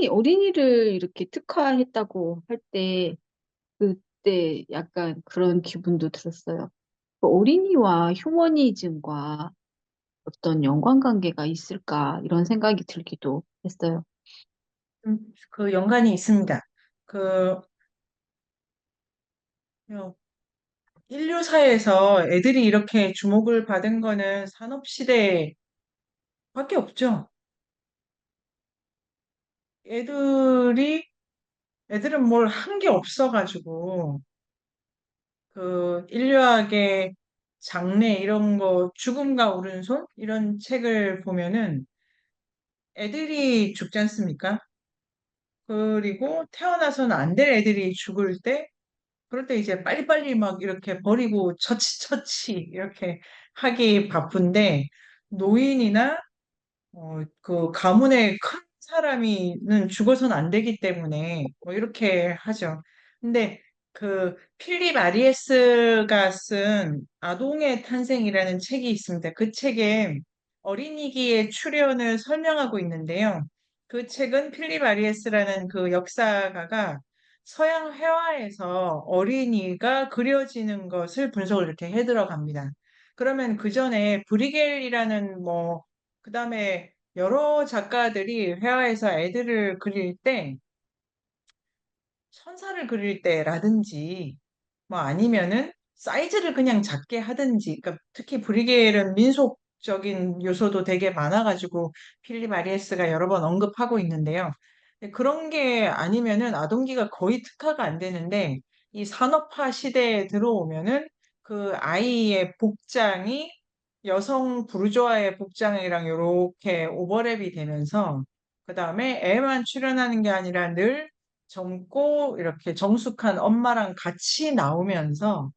어린이를 이렇게 특화했다고 할 때, 그때 약간 그런 기분도 들었어요. 그 어린이와 휴머니즘과 어떤 연관관계가 있을까, 이런 생각이 들기도 했어요. 그 연관이 있습니다. 그 어, 인류사에서 애들이 이렇게 주목을 받은 거는 산업시대밖에 없죠. 애들이 애들은 뭘 한 게 없어가지고 그 인류학의 장래 이런 거 죽음과 오른손 이런 책을 보면은 애들이 죽지 않습니까? 그리고 태어나서는 안 될 애들이 죽을 때 그럴 때 이제 빨리빨리 막 이렇게 버리고 처치처치 이렇게 하기 바쁜데 노인이나 그 가문의 큰 사람이는 죽어서는 안 되기 때문에 뭐 이렇게 하죠. 근데 그 필립 아리에스가 쓴 아동의 탄생이라는 책이 있습니다. 그 책에 어린이기의 출현을 설명하고 있는데요. 그 책은 필립 아리에스라는 그 역사가가 서양 회화에서 어린이가 그려지는 것을 분석을 이렇게 해 들어갑니다. 그러면 그 전에 브리겔이라는 뭐 그다음에 여러 작가들이 회화에서 애들을 그릴 때, 천사를 그릴 때라든지, 뭐 아니면은 사이즈를 그냥 작게 하든지, 그러니까 특히 브리겔은 민속적인 요소도 되게 많아가지고 필립 아리에스가 여러 번 언급하고 있는데요. 근데 그런 게 아니면은 아동기가 거의 특화가 안 되는데, 이 산업화 시대에 들어오면은 그 아이의 복장이 여성 부르주아의 복장이랑 이렇게 오버랩이 되면서 그 다음에 애만 출연하는 게 아니라 늘 젊고 이렇게 정숙한 엄마랑 같이 나오면서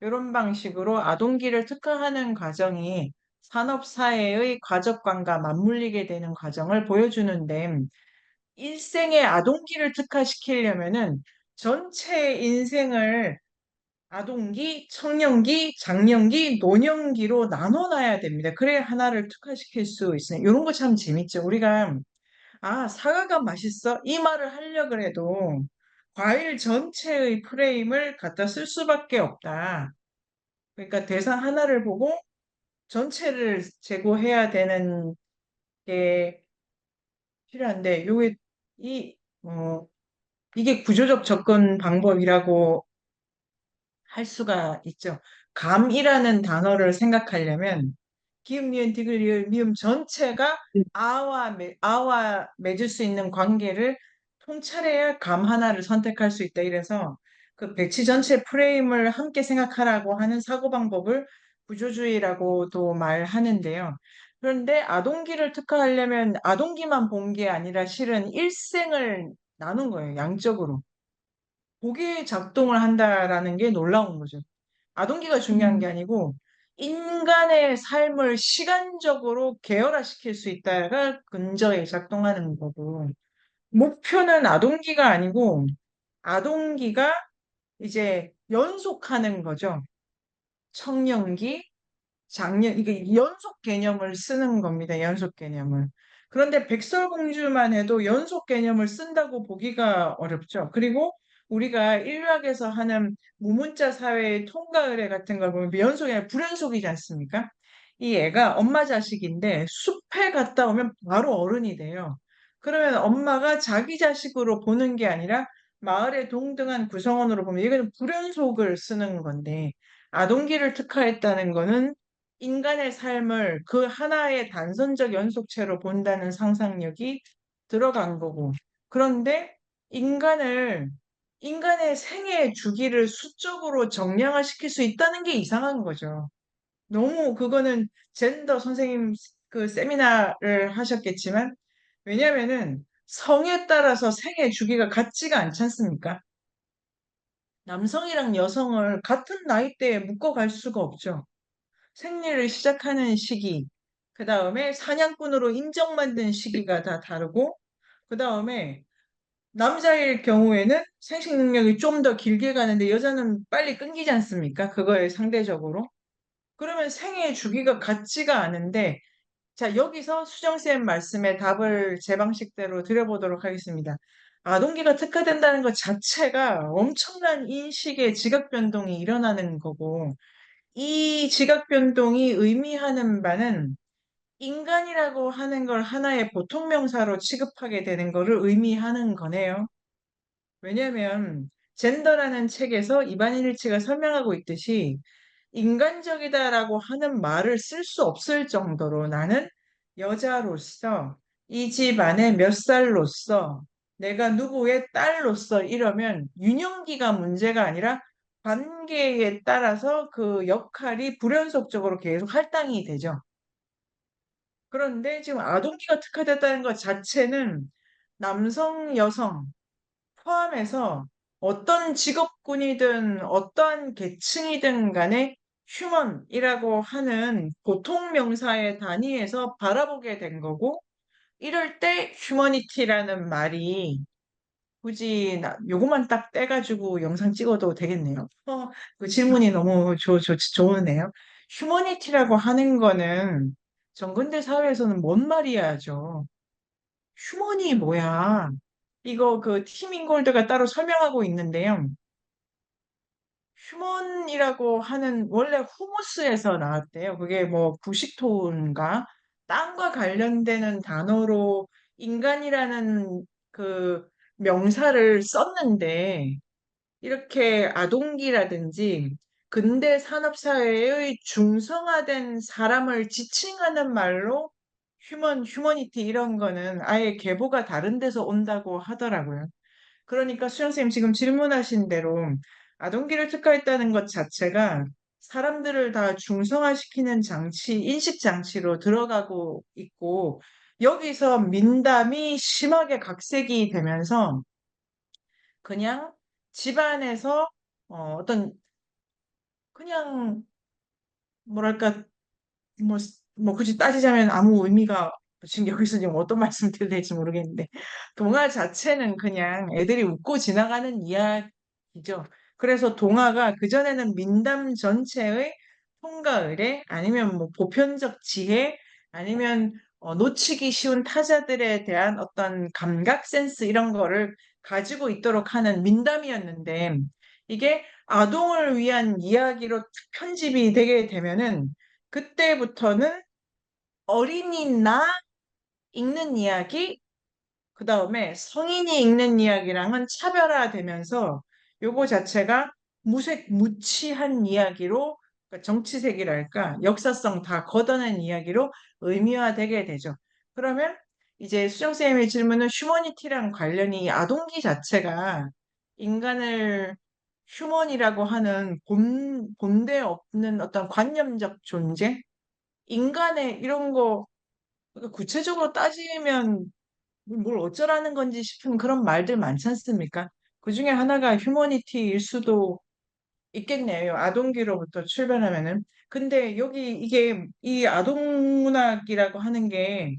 이런 방식으로 아동기를 특화하는 과정이 산업사회의 가족관과 맞물리게 되는 과정을 보여주는데 일생의 아동기를 특화시키려면은 전체 인생을 아동기, 청년기, 장년기, 노년기로 나눠놔야 됩니다. 그래야 하나를 특화시킬 수 있어요. 이런 거 참 재밌죠. 우리가 사과가 맛있어? 이 말을 하려고 해도 과일 전체의 프레임을 갖다 쓸 수밖에 없다. 그러니까 대상 하나를 보고 전체를 제고해야 되는 게 필요한데, 이, 어, 이게 구조적 접근 방법이라고 할 수가 있죠. 감이라는 단어를 생각하려면 기읍, 니은, 디귿, 리을, 미음 전체가 아와 맺을 수 있는 관계를 통찰해야 감 하나를 선택할 수 있다. 이래서 그 배치 전체 프레임을 함께 생각하라고 하는 사고방법을 구조주의라고도 말하는데요. 그런데 아동기를 특화하려면 아동기만 본 게 아니라 실은 일생을 나눈 거예요. 양적으로. 그게 작동을 한다라는 게 놀라운 거죠. 아동기가 중요한 게 음, 아니고 인간의 삶을 시간적으로 계열화시킬 수 있다가 근저에 작동하는 거고 목표는 아동기가 아니고 아동기가 이제 연속하는 거죠. 청년기, 이게 연속 개념을 쓰는 겁니다. 연속 개념을. 그런데 백설공주만 해도 연속 개념을 쓴다고 보기가 어렵죠. 그리고 우리가 인류학에서 하는 무문자 사회의 통과 의례 같은 걸 보면 연속이 아니라 불연속이지 않습니까? 이 애가 엄마 자식인데 숲에 갔다 오면 바로 어른이 돼요. 그러면 엄마가 자기 자식으로 보는 게 아니라 마을의 동등한 구성원으로 보면 이거는 불연속을 쓰는 건데 아동기를 특화했다는 거는 인간의 삶을 그 하나의 단선적 연속체로 본다는 상상력이 들어간 거고. 그런데 인간을, 인간의 생애 주기를 수적으로 정량화시킬 수 있다는 게 이상한 거죠. 너무 그거는 젠더 선생님 그 세미나를 하셨겠지만, 왜냐면은 성에 따라서 생애 주기가 같지가 않지 않습니까? 남성이랑 여성을 같은 나이대에 묶어갈 수가 없죠. 생리를 시작하는 시기, 그 다음에 사냥꾼으로 인정받는 시기가 다 다르고, 그 다음에 남자일 경우에는 생식 능력이 좀 더 길게 가는데 여자는 빨리 끊기지 않습니까? 그거에 상대적으로. 그러면 생애 주기가 같지가 않은데 자, 여기서 수정쌤 말씀에 답을 제 방식대로 드려보도록 하겠습니다. 아동기가 특화된다는 것 자체가 엄청난 인식의 지각 변동이 일어나는 거고, 이 지각 변동이 의미하는 바는 인간이라고 하는 걸 하나의 보통 명사로 취급하게 되는 것을 의미하는 거네요. 왜냐하면 젠더라는 책에서 이반일 일치가 설명하고 있듯이 인간적이다라고 하는 말을 쓸 수 없을 정도로 나는 여자로서 이 집안의 몇 살로서 내가 누구의 딸로서 이러면 유년기가 문제가 아니라 관계에 따라서 그 역할이 불연속적으로 계속 할당이 되죠. 그런데 지금 아동기가 특화됐다는 것 자체는 남성, 여성 포함해서 어떤 직업군이든 어떠한 계층이든 간에 휴먼이라고 하는 보통 명사의 단위에서 바라보게 된 거고, 이럴 때 휴머니티라는 말이 굳이 요거만 딱 떼가지고 영상 찍어도 되겠네요. 그 질문이 너무 좋으네요. 휴머니티라고 하는 거는 정근대 사회에서는 뭔 말이야죠. 휴먼이 뭐야? 이거 그 팀인골드가 따로 설명하고 있는데요. 휴먼이라고 하는 원래 후무스에서 나왔대요. 그게 뭐 부식토인가? 땅과 관련되는 단어로 인간이라는 그 명사를 썼는데 이렇게 아동기라든지 근대 산업사회의 중성화된 사람을 지칭하는 말로 휴머니티 이런 거는 아예 계보가 다른 데서 온다고 하더라고요. 그러니까 수영 선생님 지금 질문하신 대로 아동기를 특화했다는 것 자체가 사람들을 다 중성화시키는 장치, 인식 장치로 들어가고 있고 여기서 민담이 심하게 각색이 되면서 그냥 집안에서 어떤 그냥 뭐랄까 뭐, 뭐 굳이 따지자면 아무 의미가 지금 여기서 지금 어떤 말씀 드려야 될지 모르겠는데 동화 자체는 그냥 애들이 웃고 지나가는 이야기죠. 그래서 동화가 그전에는 민담 전체의 통과 의례 아니면 뭐 보편적 지혜 아니면 놓치기 쉬운 타자들에 대한 어떤 감각 센스 이런 거를 가지고 있도록 하는 민담이었는데 이게 아동을 위한 이야기로 편집이 되게 되면은 그때부터는 어린이나 읽는 이야기, 그 다음에 성인이 읽는 이야기랑은 차별화되면서 요거 자체가 무치한 이야기로 그러니까 정치색이랄까 역사성 다 걷어낸 이야기로 의미화되게 되죠. 그러면 이제 수정쌤의 질문은 휴머니티랑 관련이 아동기 자체가 인간을 휴먼이라고 하는 본데 없는 어떤 관념적 존재? 인간의 이런 거 그러니까 구체적으로 따지면 뭘 어쩌라는 건지 싶은 그런 말들 많지 않습니까? 그 중에 하나가 휴머니티일 수도 있겠네요. 아동기로부터 출발하면은. 근데 여기 이게 이 아동문학이라고 하는 게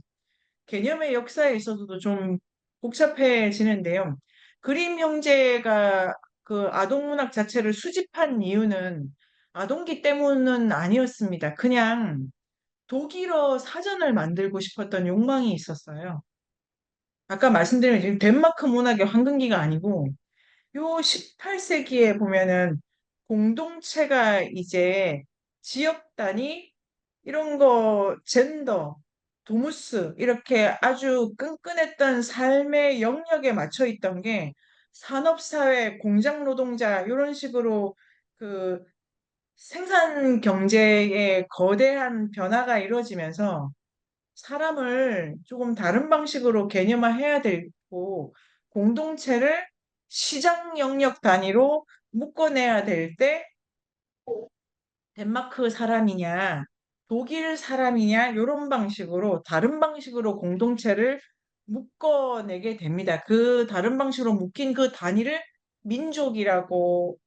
개념의 역사에 있어서도 좀 복잡해지는데요. 그림 형제가 그 아동문학 자체를 수집한 이유는 아동기 때문은 아니었습니다. 그냥 독일어 사전을 만들고 싶었던 욕망이 있었어요. 아까 말씀드린 지금 덴마크 문학의 황금기가 아니고 요 18세기에 보면은 공동체가 이제 지역 단위 이런 거 젠더, 도무스 이렇게 아주 끈끈했던 삶의 영역에 맞춰 있던 게 산업사회, 공장 노동자 이런 식으로 그 생산 경제에 거대한 변화가 이루어지면서 사람을 조금 다른 방식으로 개념화해야 되고 공동체를 시장 영역 단위로 묶어내야 될 때 덴마크 사람이냐 독일 사람이냐 이런 방식으로 다른 방식으로 공동체를 묶어내게 됩니다. 그 다른 방식으로 묶인 그 단위를 민족이라고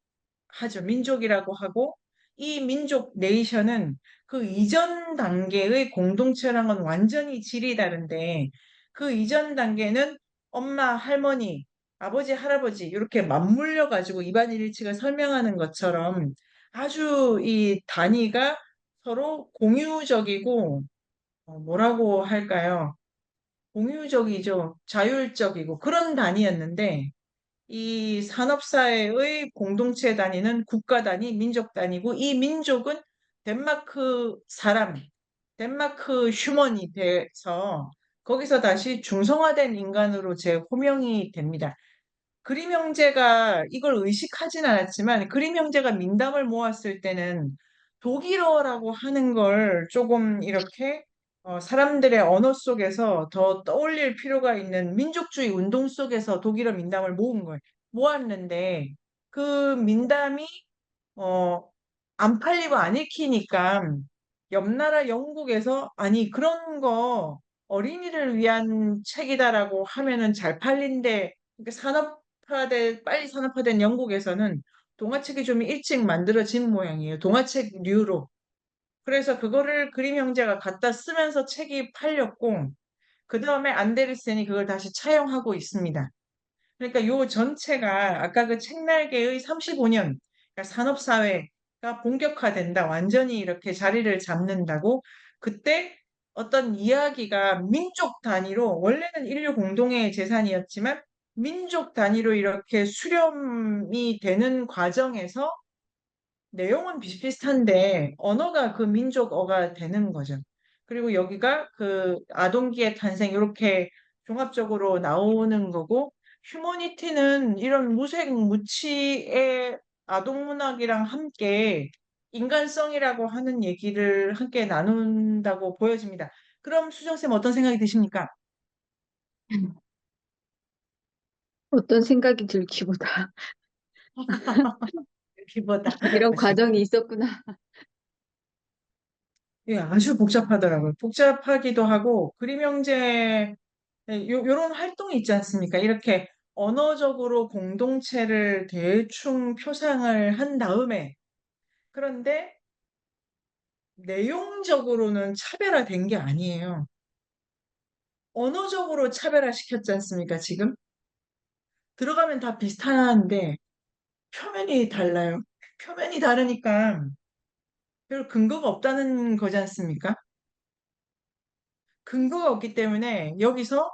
하죠. 민족이라고 하고 이 민족 네이션은 그 이전 단계의 공동체랑은 완전히 질이 다른데 그 이전 단계는 엄마, 할머니, 아버지, 할아버지 이렇게 맞물려 가지고 입안 일치가 설명하는 것처럼 아주 이 단위가 서로 공유적이고 뭐라고 할까요? 공유적이죠. 자율적이고 그런 단위였는데 이 산업사회의 공동체 단위는 국가 단위, 민족 단위고 이 민족은 덴마크 사람, 덴마크 휴먼이 돼서 거기서 다시 중성화된 인간으로 재호명이 됩니다. 그림 형제가 이걸 의식하진 않았지만 그림 형제가 민담을 모았을 때는 독일어라고 하는 걸 조금 이렇게 사람들의 언어 속에서 더 떠올릴 필요가 있는 민족주의 운동 속에서 독일어 민담을 모은 거예요. 모았는데 그 민담이 어, 안 팔리고 안 읽히니까 옆 나라 영국에서 아니 그런 거 어린이를 위한 책이다라고 하면은 잘 팔린대. 그러니까 빨리 산업화된 영국에서는 동화책이 좀 일찍 만들어진 모양이에요. 동화책류로. 그래서 그거를 그림 형제가 갖다 쓰면서 책이 팔렸고, 그 다음에 안데르센이 그걸 다시 차용하고 있습니다. 그러니까 요 전체가 아까 그 책날개의 35년, 그러니까 산업사회가 본격화된다. 완전히 이렇게 자리를 잡는다고. 그때 어떤 이야기가 민족 단위로, 원래는 인류 공동의 재산이었지만, 민족 단위로 이렇게 수렴이 되는 과정에서 내용은 비슷비슷한데 언어가 그 민족어가 되는 거죠. 그리고 여기가 그 아동기의 탄생 이렇게 종합적으로 나오는 거고 휴머니티는 이런 무색무취의 아동문학이랑 함께 인간성이라고 하는 얘기를 함께 나눈다고 보여집니다. 그럼 수정쌤 어떤 생각이 드십니까? 어떤 생각이 들기보다 기보다 이런 과정이 있었구나. 예, 아주 복잡하더라고요. 복잡하기도 하고 그림 형제 요런 활동이 있지 않습니까? 이렇게 언어적으로 공동체를 대충 표상을 한 다음에 그런데 내용적으로는 차별화된 게 아니에요. 언어적으로 차별화시켰지 않습니까? 지금 들어가면 다 비슷한데 표면이 달라요. 표면이 다르니까 별 근거가 없다는 거지 않습니까? 근거가 없기 때문에 여기서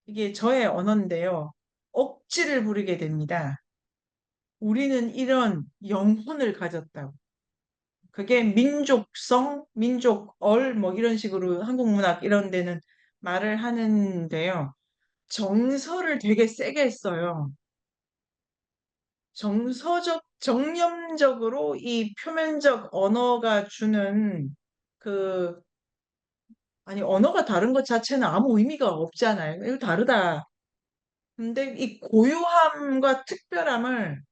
이게 저의 언어인데요. 억지를 부리게 됩니다. 우리는 이런 영혼을 가졌다고. 그게 민족성, 민족얼, 뭐 이런 식으로 한국 문학 이런 데는 말을 하는데요. 정서를 되게 세게 했어요. 정념적으로 이 표면적 언어가 주는 그, 아니, 언어가 다른 것 자체는 아무 의미가 없잖아요. 이거 다르다. 근데 이 고유함과 특별함을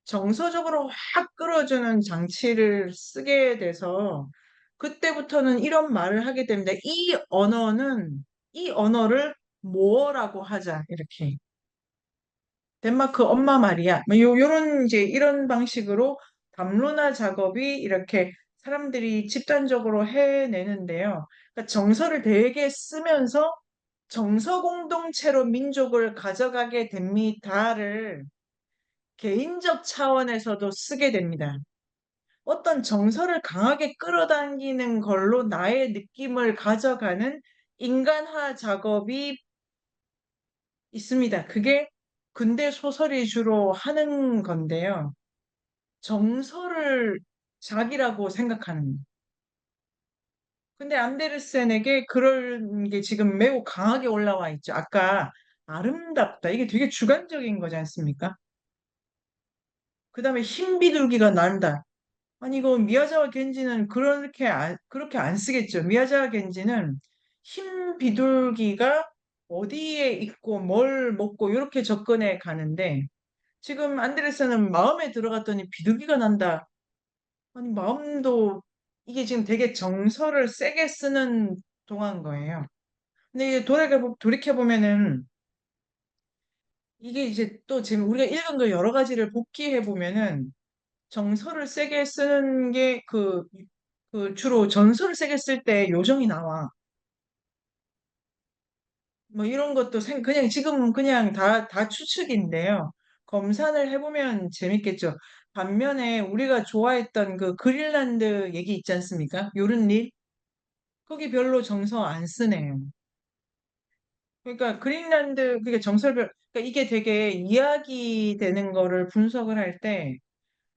정서적으로 확 끌어주는 장치를 쓰게 돼서 그때부터는 이런 말을 하게 됩니다. 이 언어를 뭐라고 하자 이렇게 덴마크 엄마 말이야. 뭐 요런 이제 이런 방식으로 담론화 작업이 이렇게 사람들이 집단적으로 해내는데요. 그러니까 정서를 되게 쓰면서 정서 공동체로 민족을 가져가게 됩니다를 개인적 차원에서도 쓰게 됩니다. 어떤 정서를 강하게 끌어당기는 걸로 나의 느낌을 가져가는 인간화 작업이 있습니다. 그게 근대 소설이 주로 하는 건데요. 정서를 자기라고 생각하는. 근데 안데르센에게 그런 게 지금 매우 강하게 올라와 있죠. 아까 아름답다. 이게 되게 주관적인 거지 않습니까? 그 다음에 흰 비둘기가 난다. 아니, 이거 미야자와 겐지는 그렇게 안 쓰겠죠. 미야자와 겐지는 흰 비둘기가 어디에 있고 뭘 먹고 이렇게 접근해 가는데 지금 안데르센은 마음에 들어갔더니 비둘기가 난다. 아니, 마음도 이게 지금 되게 정서를 세게 쓰는 동화인 거예요. 근데 이게 돌이켜보면은 이게 이제 또 지금 우리가 읽은 거 여러 가지를 복기해 보면은 정서를 세게 쓰는 게 그 주로 전설을 세게 쓸 때 요정이 나와. 뭐 이런 것도 그냥 지금 그냥 다 추측인데요. 검산을 해보면 재밌겠죠. 반면에 우리가 좋아했던 그 그린란드 얘기 있지 않습니까? 요른릴? 거기 별로 정서 안 쓰네요. 그러니까 그린란드 그게 정설별 그러니까 이게 되게 이야기되는 거를 분석을 할 때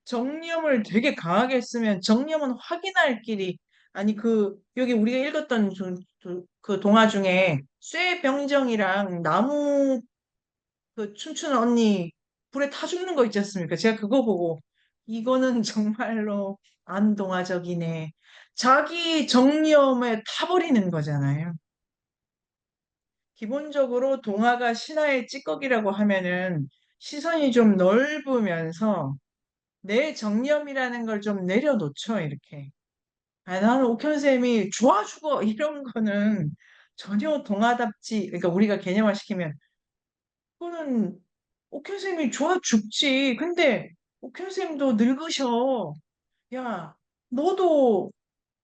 정념을 되게 강하게 쓰면 정념은 확인할 길이 아니 그 여기 우리가 읽었던 그 동화 중에 쇠병정이랑 나무 그 춤추는 언니 불에 타 죽는 거 있지 않습니까? 제가 그거 보고 이거는 정말로 안동화적이네. 자기 정념에 타버리는 거잖아요. 기본적으로 동화가 신화의 찌꺼기라고 하면은 시선이 좀 넓으면서 내 정념이라는 걸 좀 내려놓죠, 이렇게. 아, 나는 옥현쌤이 좋아 죽어 이런 거는 전혀 동화답지. 그러니까 우리가 개념화 시키면 그거는 옥현쌤이 좋아 죽지. 근데 옥현쌤도 늙으셔. 야, 너도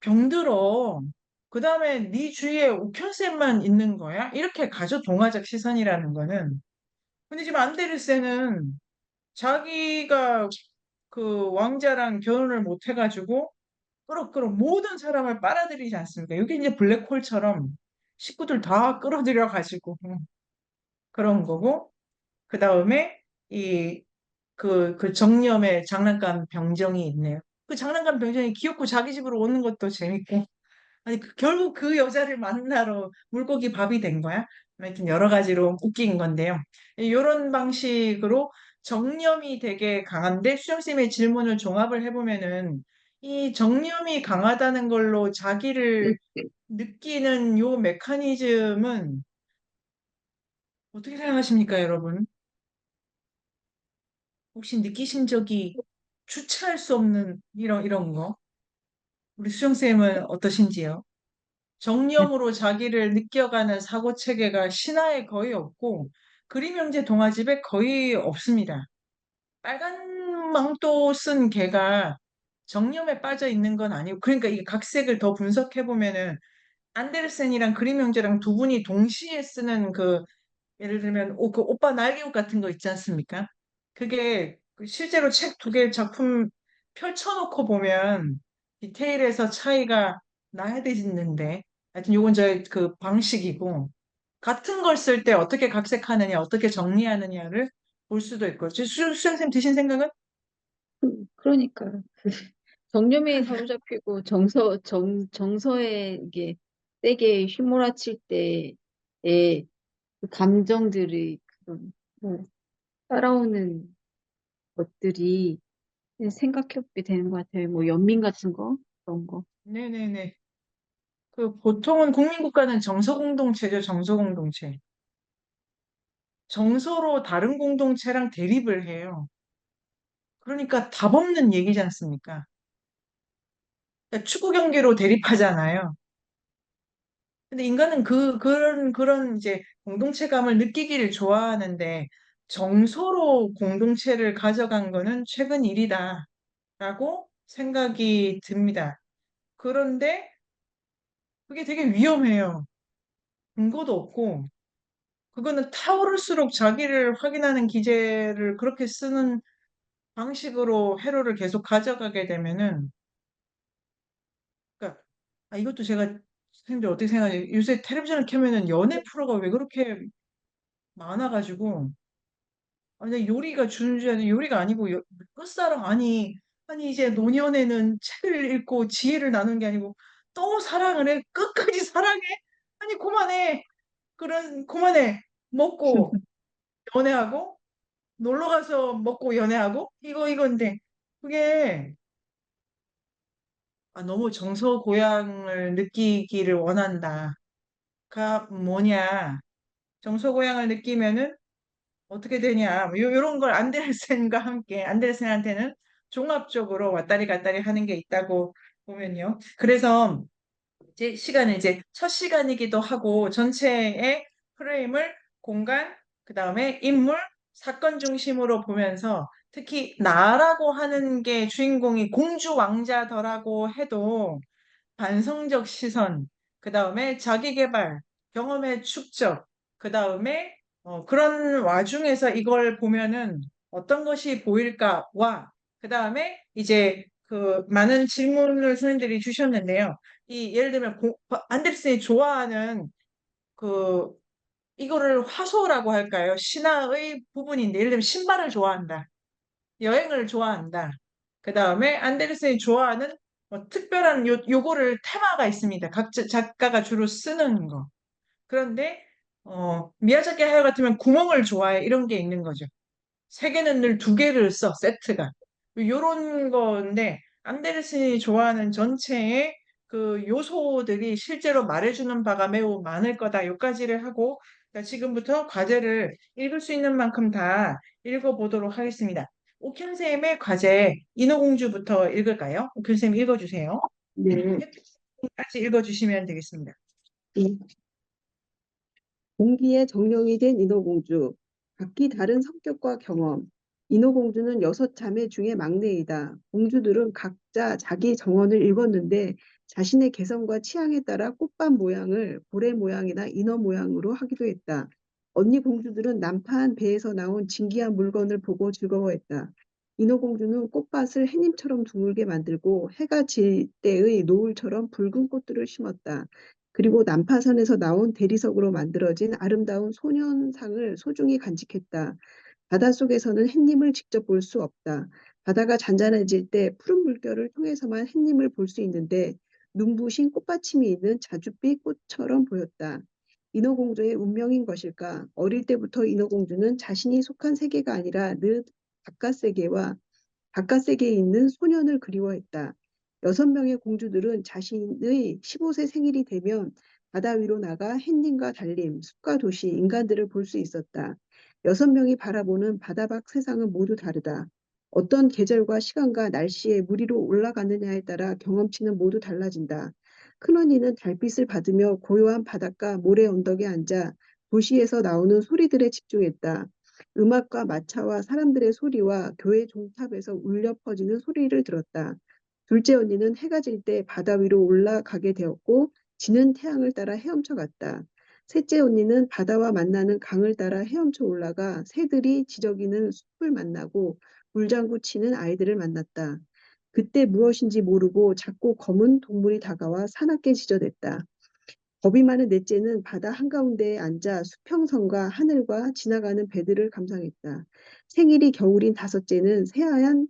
병들어. 그 다음에 네 주위에 옥현쌤만 있는 거야? 이렇게 가죠, 동화적 시선이라는 거는. 근데 지금 안데르센은 자기가 그 왕자랑 결혼을 못 해가지고 그럭그럭 모든 사람을 빨아들이지 않습니까? 이게 이제 블랙홀처럼 식구들 다 끌어들여가지고 그런 거고 그 다음에 이 그 정념의 장난감 병정이 있네요. 그 장난감 병정이 귀엽고 자기 집으로 오는 것도 재밌고 아니 결국 그 여자를 만나러 물고기 밥이 된 거야. 하여튼 여러 가지로 웃긴 건데요. 이런 방식으로 정념이 되게 강한데 수정쌤의 질문을 종합을 해보면은 이 정념이 강하다는 걸로 자기를 느끼는 요 메커니즘은 어떻게 생각하십니까, 여러분? 혹시 느끼신 적이 주체할 수 없는 이런 거? 우리 수정쌤은 어떠신지요? 정념으로 자기를 느껴가는 사고 체계가 신화에 거의 없고 그림 형제 동화집에 거의 없습니다. 빨간 망토 쓴 개가 정념에 빠져 있는 건 아니고 그러니까 이 각색을 더 분석해 보면은 안데르센이랑 그림 형제랑 두 분이 동시에 쓰는 그 예를 들면 그 오빠 날개옷 같은 거 있지 않습니까? 그게 그 실제로 책 두 개 작품 펼쳐놓고 보면 디테일에서 차이가 나야 되는데 하여튼 요건 저의 그 방식이고 같은 걸 쓸 때 어떻게 각색하느냐 어떻게 정리하느냐를 볼 수도 있고 수영쌤 드신 생각은? 그러니까 정념에 사로잡히고 정서에 이게 세게 휘몰아칠 때의 그 감정들의 그런 뭐 따라오는 것들이 생각해보게 되는 것 같아요. 뭐 연민 같은 거 그런 거. 네네네. 그 보통은 국민국가는 정서 공동체죠, 정서 공동체. 정서로 다른 공동체랑 대립을 해요. 그러니까 답 없는 얘기지 않습니까? 그러니까 축구 경기로 대립하잖아요. 근데 인간은 그런 이제 공동체감을 느끼기를 좋아하는데 정서로 공동체를 가져간 거는 최근 일이다라고 생각이 듭니다. 그런데 그게 되게 위험해요. 근거도 없고 그거는 타오를수록 자기를 확인하는 기제를 그렇게 쓰는 방식으로 회로를 계속 가져가게 되면은, 그러니까, 아, 이것도 제가 선생님들 어떻게 생각해요? 요새 텔레비전을 켜면은 연애 프로가 왜 그렇게 많아가지고, 아니, 요리가 주는 요리가 아니고, 끝사랑, 아니, 이제 노년에는 책을 읽고 지혜를 나누는 게 아니고, 또 사랑을 해? 끝까지 사랑해? 아니, 그만해. 그만해. 먹고, 연애하고, 놀러 가서 먹고 연애하고 이건데 그게 너무 정서 고향을 느끼기를 원한다. 가 뭐냐? 정서 고향을 느끼면은 어떻게 되냐? 뭐 요런 걸 안데르센과 함께 안데르센한테는 종합적으로 왔다리 갔다리 하는 게 있다고 보면요. 그래서 이제 시간은 이제 첫 시간이기도 하고 전체의 프레임을 공간, 그다음에 인물, 사건 중심으로 보면서 특히 나라고 하는 게 주인공이 공주 왕자더라고 해도 반성적 시선, 그다음에 자기 개발, 경험의 축적, 그다음에 그런 와중에서 이걸 보면은 어떤 것이 보일까와 그다음에 이제 그 많은 질문을 선생님들이 주셨는데요. 이 예를 들면 안데르센이 좋아하는 그 이거를 화소라고 할까요? 신화의 부분인데 예를 들면 신발을 좋아한다. 여행을 좋아한다. 그 다음에 안데르센이 좋아하는 뭐 특별한 요거를 테마가 있습니다. 각 작가가 주로 쓰는 거. 그런데 미야자키 하야 같으면 구멍을 좋아해 이런 게 있는 거죠. 세 개는 늘 두 개를 써 세트가 요런 건데 안데르센이 좋아하는 전체의 그 요소들이 실제로 말해주는 바가 매우 많을 거다 요까지를 하고 자, 지금부터 과제를 읽을 수 있는 만큼 다 읽어보도록 하겠습니다. 옥현쌤의 과제 인어공주부터 읽을까요? 옥현쌤 읽어주세요. 네. 같이 읽어주시면 되겠습니다. 이 공기의 정령이 된 인어공주. 각기 다른 성격과 경험. 인어공주는 6자매 중에 막내이다. 공주들은 각자 자기 정원을 읽었는데 자신의 개성과 취향에 따라 꽃밭 모양을 고래 모양이나 인어 모양으로 하기도 했다. 언니 공주들은 난파한 배에서 나온 진귀한 물건을 보고 즐거워했다. 인어공주는 꽃밭을 해님처럼 둥글게 만들고 해가 질 때의 노을처럼 붉은 꽃들을 심었다. 그리고 난파선에서 나온 대리석으로 만들어진 아름다운 소년상을 소중히 간직했다. 바닷속에서는 햇님을 직접 볼 수 없다. 바다가 잔잔해질 때 푸른 물결을 통해서만 햇님을 볼 수 있는데 눈부신 꽃받침이 있는 자줏빛 꽃처럼 보였다. 인어공주의 운명인 것일까? 어릴 때부터 인어공주는 자신이 속한 세계가 아니라 늘 바깥 세계와 바깥 세계에 있는 소년을 그리워했다. 6명의 공주들은 자신의 15세 생일이 되면 바다 위로 나가 햇님과 달림, 숲과 도시, 인간들을 볼 수 있었다. 6명이 바라보는 바다 밖 세상은 모두 다르다. 어떤 계절과 시간과 날씨에 물 위로 올라가느냐에 따라 경험치는 모두 달라진다. 큰언니는 달빛을 받으며 고요한 바닷가 모래 언덕에 앉아 도시에서 나오는 소리들에 집중했다. 음악과 마차와 사람들의 소리와 교회 종탑에서 울려 퍼지는 소리를 들었다. 둘째 언니는 해가 질 때 바다 위로 올라가게 되었고 지는 태양을 따라 헤엄쳐 갔다. 셋째 언니는 바다와 만나는 강을 따라 헤엄쳐 올라가 새들이 지저귀는 숲을 만나고 물장구 치는 아이들을 만났다. 그때 무엇인지 모르고 작고 검은 동물이 다가와 사납게 지저댔다. 겁이 많은 넷째는 바다 한가운데에 앉아 수평선과 하늘과 지나가는 배들을 감상했다. 생일이 겨울인 다섯째는 새하얀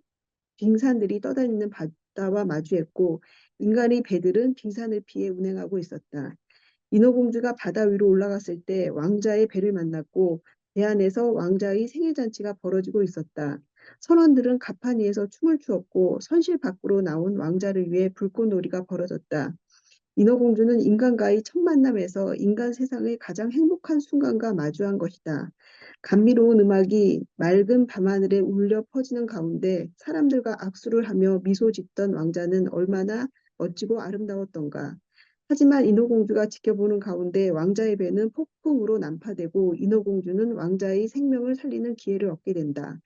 빙산들이 떠다니는 바다와 마주했고 인간의 배들은 빙산을 피해 운행하고 있었다. 인어공주가 바다 위로 올라갔을 때 왕자의 배를 만났고 배 안에서 왕자의 생일잔치가 벌어지고 있었다. 선원들은 가판 위에서 춤을 추었고 선실 밖으로 나온 왕자를 위해 불꽃놀이가 벌어졌다. 인어공주는 인간과의 첫 만남에서 인간 세상의 가장 행복한 순간과 마주한 것이다. 감미로운 음악이 맑은 밤하늘에 울려 퍼지는 가운데 사람들과 악수를 하며 미소 짓던 왕자는 얼마나 멋지고 아름다웠던가. 하지만 인어공주가 지켜보는 가운데 왕자의 배는 폭풍으로 난파되고 인어공주는 왕자의 생명을 살리는 기회를 얻게 된다.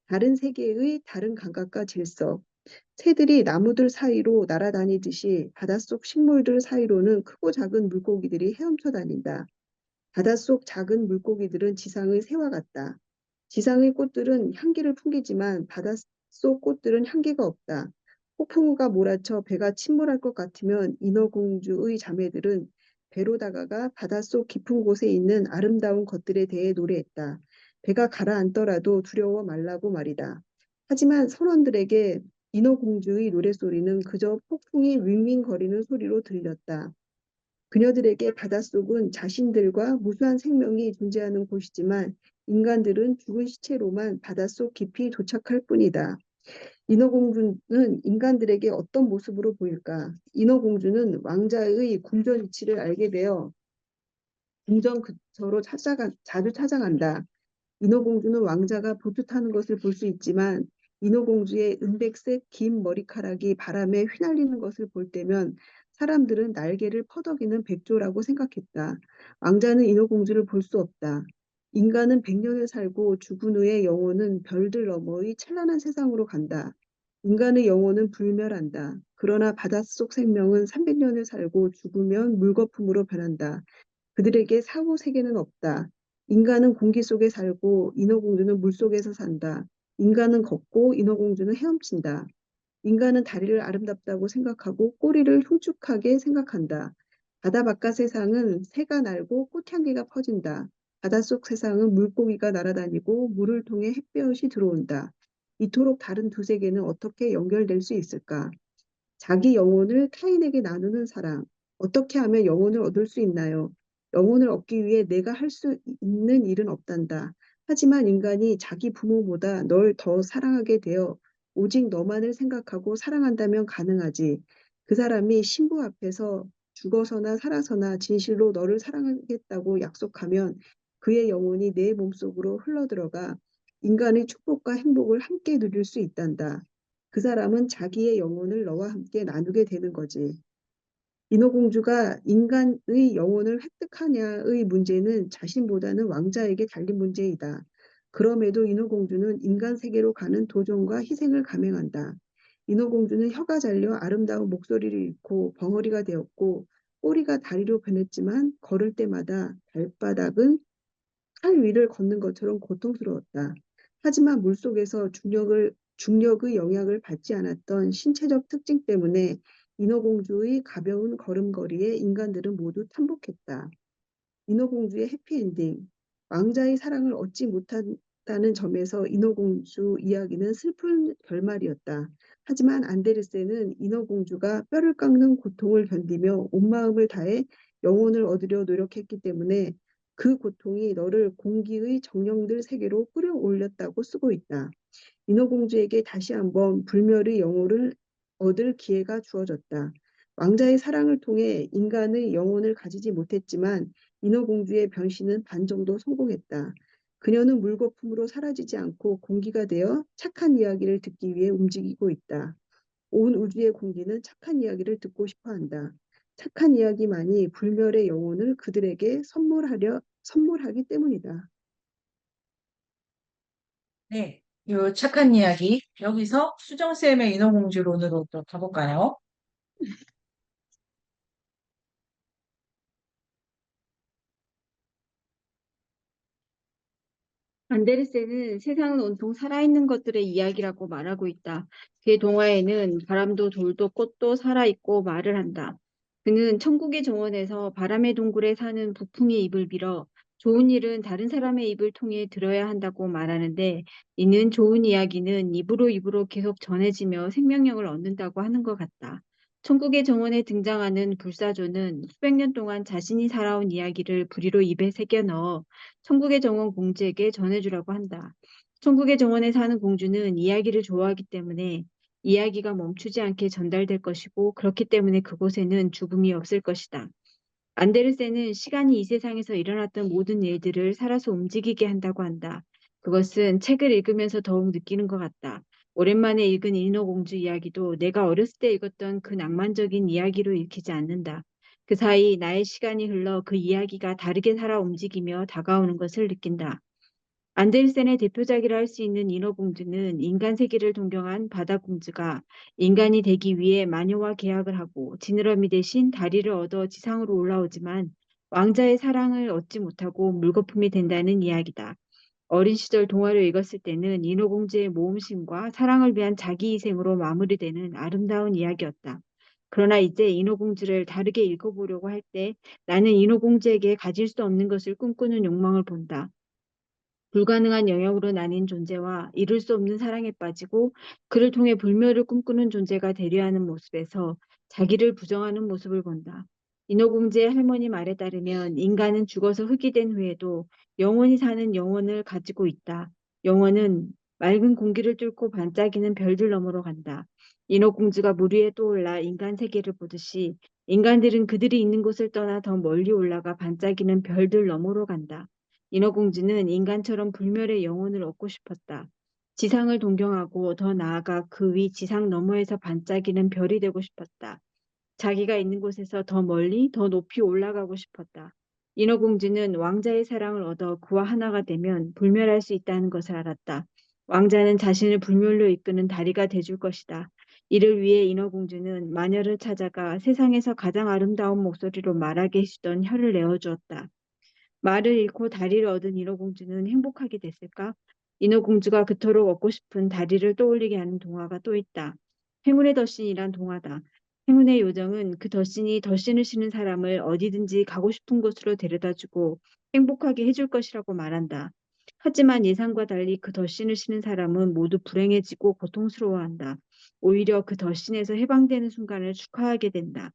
다른 세계의 다른 감각과 질서, 새들이 나무들 사이로 날아다니듯이 바닷속 식물들 사이로는 크고 작은 물고기들이 헤엄쳐 다닌다. 바닷속 작은 물고기들은 지상의 새와 같다. 지상의 꽃들은 향기를 풍기지만 바닷속 꽃들은 향기가 없다. 폭풍우가 몰아쳐 배가 침몰할 것 같으면 인어공주의 자매들은 배로 다가가 바닷속 깊은 곳에 있는 아름다운 것들에 대해 노래했다. 배가 가라앉더라도 두려워 말라고 말이다. 하지만 선원들에게 인어공주의 노랫소리는 그저 폭풍이 윙윙거리는 소리로 들렸다. 그녀들에게 바닷속은 자신들과 무수한 생명이 존재하는 곳이지만 인간들은 죽은 시체로만 바닷속 깊이 도착할 뿐이다. 인어공주는 인간들에게 어떤 모습으로 보일까? 인어공주는 왕자의 궁전 위치를 알게 되어 궁전 근처로 자주 찾아간다. 인어공주는 왕자가 보트 타는 것을 볼 수 있지만 인어공주의 은백색 긴 머리카락이 바람에 휘날리는 것을 볼 때면 사람들은 날개를 퍼덕이는 백조라고 생각했다. 왕자는 인어공주를 볼 수 없다. 인간은 100년을 살고 죽은 후의 영혼은 별들 너머의 찬란한 세상으로 간다. 인간의 영혼은 불멸한다. 그러나 바닷속 생명은 300년을 살고 죽으면 물거품으로 변한다. 그들에게 사후 세계는 없다. 인간은 공기 속에 살고 인어공주는 물 속에서 산다. 인간은 걷고 인어공주는 헤엄친다. 인간은 다리를 아름답다고 생각하고 꼬리를 흉측하게 생각한다. 바다 바깥 세상은 새가 날고 꽃향기가 퍼진다. 바닷속 세상은 물고기가 날아다니고 물을 통해 햇볕이 들어온다. 이토록 다른 두 세계는 어떻게 연결될 수 있을까? 자기 영혼을 타인에게 나누는 사랑. 어떻게 하면 영혼을 얻을 수 있나요? 영혼을 얻기 위해 내가 할 수 있는 일은 없단다. 하지만 인간이 자기 부모보다 널 더 사랑하게 되어 오직 너만을 생각하고 사랑한다면 가능하지. 그 사람이 신부 앞에서 죽어서나 살아서나 진실로 너를 사랑하겠다고 약속하면 그의 영혼이 내 몸속으로 흘러들어가 인간의 축복과 행복을 함께 누릴 수 있단다. 그 사람은 자기의 영혼을 너와 함께 나누게 되는 거지. 인어공주가 인간의 영혼을 획득하냐의 문제는 자신보다는 왕자에게 달린 문제이다. 그럼에도 인어공주는 인간 세계로 가는 도전과 희생을 감행한다. 인어공주는 혀가 잘려 아름다운 목소리를 잃고 벙어리가 되었고 꼬리가 다리로 변했지만 걸을 때마다 발바닥은 칼 위를 걷는 것처럼 고통스러웠다. 하지만 물속에서 중력의 영향을 받지 않았던 신체적 특징 때문에 인어공주의 가벼운 걸음걸이에 인간들은 모두 탐복했다. 인어공주의 해피엔딩. 왕자의 사랑을 얻지 못한다는 점에서 인어공주 이야기는 슬픈 결말이었다. 하지만 안데르센은 인어공주가 뼈를 깎는 고통을 견디며 온 마음을 다해 영혼을 얻으려 노력했기 때문에 그 고통이 너를 공기의 정령들 세계로 끌어올렸다고 쓰고 있다. 인어공주에게 다시 한번 불멸의 영혼을 얻을 기회가 주어졌다. 왕자의 사랑을 통해 인간의 영혼을 가지지 못했지만 인어공주의 변신은 반 정도 성공했다. 그녀는 물거품으로 사라지지 않고 공기가 되어 착한 이야기를 듣기 위해 움직이고 있다. 온 우주의 공기는 착한 이야기를 듣고 싶어 한다. 착한 이야기만이 불멸의 영혼을 그들에게 선물하기 때문이다. 네, 요 착한 이야기. 여기서 수정쌤의 인어공주론으로 또 가볼까요? 안데르센은 세상은 온통 살아있는 것들의 이야기라고 말하고 있다. 그의 동화에는 바람도 돌도 꽃도 살아있고 말을 한다. 그는 천국의 정원에서 바람의 동굴에 사는 부풍의 입을 빌어 좋은 일은 다른 사람의 입을 통해 들어야 한다고 말하는데 이는 좋은 이야기는 입으로 입으로 계속 전해지며 생명력을 얻는다고 하는 것 같다. 천국의 정원에 등장하는 불사조는 수백 년 동안 자신이 살아온 이야기를 부리로 입에 새겨 넣어 천국의 정원 공주에게 전해주라고 한다. 천국의 정원에 사는 공주는 이야기를 좋아하기 때문에 이야기가 멈추지 않게 전달될 것이고 그렇기 때문에 그곳에는 죽음이 없을 것이다. 안데르센은 시간이 이 세상에서 일어났던 모든 일들을 살아서 움직이게 한다고 한다. 그것은 책을 읽으면서 더욱 느끼는 것 같다. 오랜만에 읽은 인어공주 이야기도 내가 어렸을 때 읽었던 그 낭만적인 이야기로 읽히지 않는다. 그 사이 나의 시간이 흘러 그 이야기가 다르게 살아 움직이며 다가오는 것을 느낀다. 안데르센의 대표작이라 할 수 있는 인어공주는 인간 세계를 동경한 바다공주가 인간이 되기 위해 마녀와 계약을 하고 지느러미 대신 다리를 얻어 지상으로 올라오지만 왕자의 사랑을 얻지 못하고 물거품이 된다는 이야기다. 어린 시절 동화를 읽었을 때는 인어공주의 모험심과 사랑을 위한 자기 희생으로 마무리되는 아름다운 이야기였다. 그러나 이제 인어공주를 다르게 읽어보려고 할 때 나는 인어공주에게 가질 수 없는 것을 꿈꾸는 욕망을 본다. 불가능한 영역으로 나뉜 존재와 이룰 수 없는 사랑에 빠지고 그를 통해 불멸을 꿈꾸는 존재가 되려하는 모습에서 자기를 부정하는 모습을 본다. 인어공주의 할머니 말에 따르면 인간은 죽어서 흙이 된 후에도 영원히 사는 영혼을 가지고 있다. 영혼은 맑은 공기를 뚫고 반짝이는 별들 너머로 간다. 인어공주가 물 위에 떠올라 인간 세계를 보듯이 인간들은 그들이 있는 곳을 떠나 더 멀리 올라가 반짝이는 별들 너머로 간다. 인어공주는 인간처럼 불멸의 영혼을 얻고 싶었다. 지상을 동경하고 더 나아가 그 위 지상 너머에서 반짝이는 별이 되고 싶었다. 자기가 있는 곳에서 더 멀리, 더 높이 올라가고 싶었다. 인어공주는 왕자의 사랑을 얻어 그와 하나가 되면 불멸할 수 있다는 것을 알았다. 왕자는 자신을 불멸로 이끄는 다리가 돼줄 것이다. 이를 위해 인어공주는 마녀를 찾아가 세상에서 가장 아름다운 목소리로 말하게 해주던 혀를 내어주었다. 말을 잃고 다리를 얻은 인어공주는 행복하게 됐을까? 인어공주가 그토록 얻고 싶은 다리를 떠올리게 하는 동화가 또 있다. 행운의 덧신이란 동화다. 행운의 요정은 그 덧신이 덧신을 신은 사람을 어디든지 가고 싶은 곳으로 데려다주고 행복하게 해줄 것이라고 말한다. 하지만 예상과 달리 그 덧신을 신은 사람은 모두 불행해지고 고통스러워한다. 오히려 그 덧신에서 해방되는 순간을 축하하게 된다.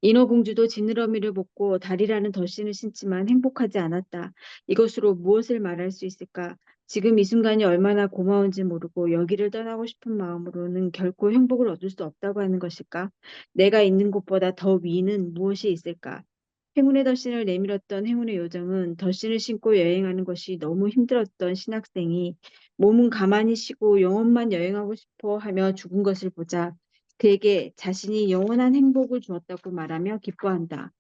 인어공주도 지느러미를 벗고 달이라는 덧신을 신지만 행복하지 않았다. 이것으로 무엇을 말할 수 있을까? 지금 이 순간이 얼마나 고마운지 모르고 여기를 떠나고 싶은 마음으로는 결코 행복을 얻을 수 없다고 하는 것일까? 내가 있는 곳보다 더 위는 무엇이 있을까? 행운의 덧신을 내밀었던 행운의 요정은 덧신을 신고 여행하는 것이 너무 힘들었던 신학생이 몸은 가만히 쉬고 영혼만 여행하고 싶어 하며 죽은 것을 보자 그에게 자신이 영원한 행복을 주었다고 말하며 기뻐한다.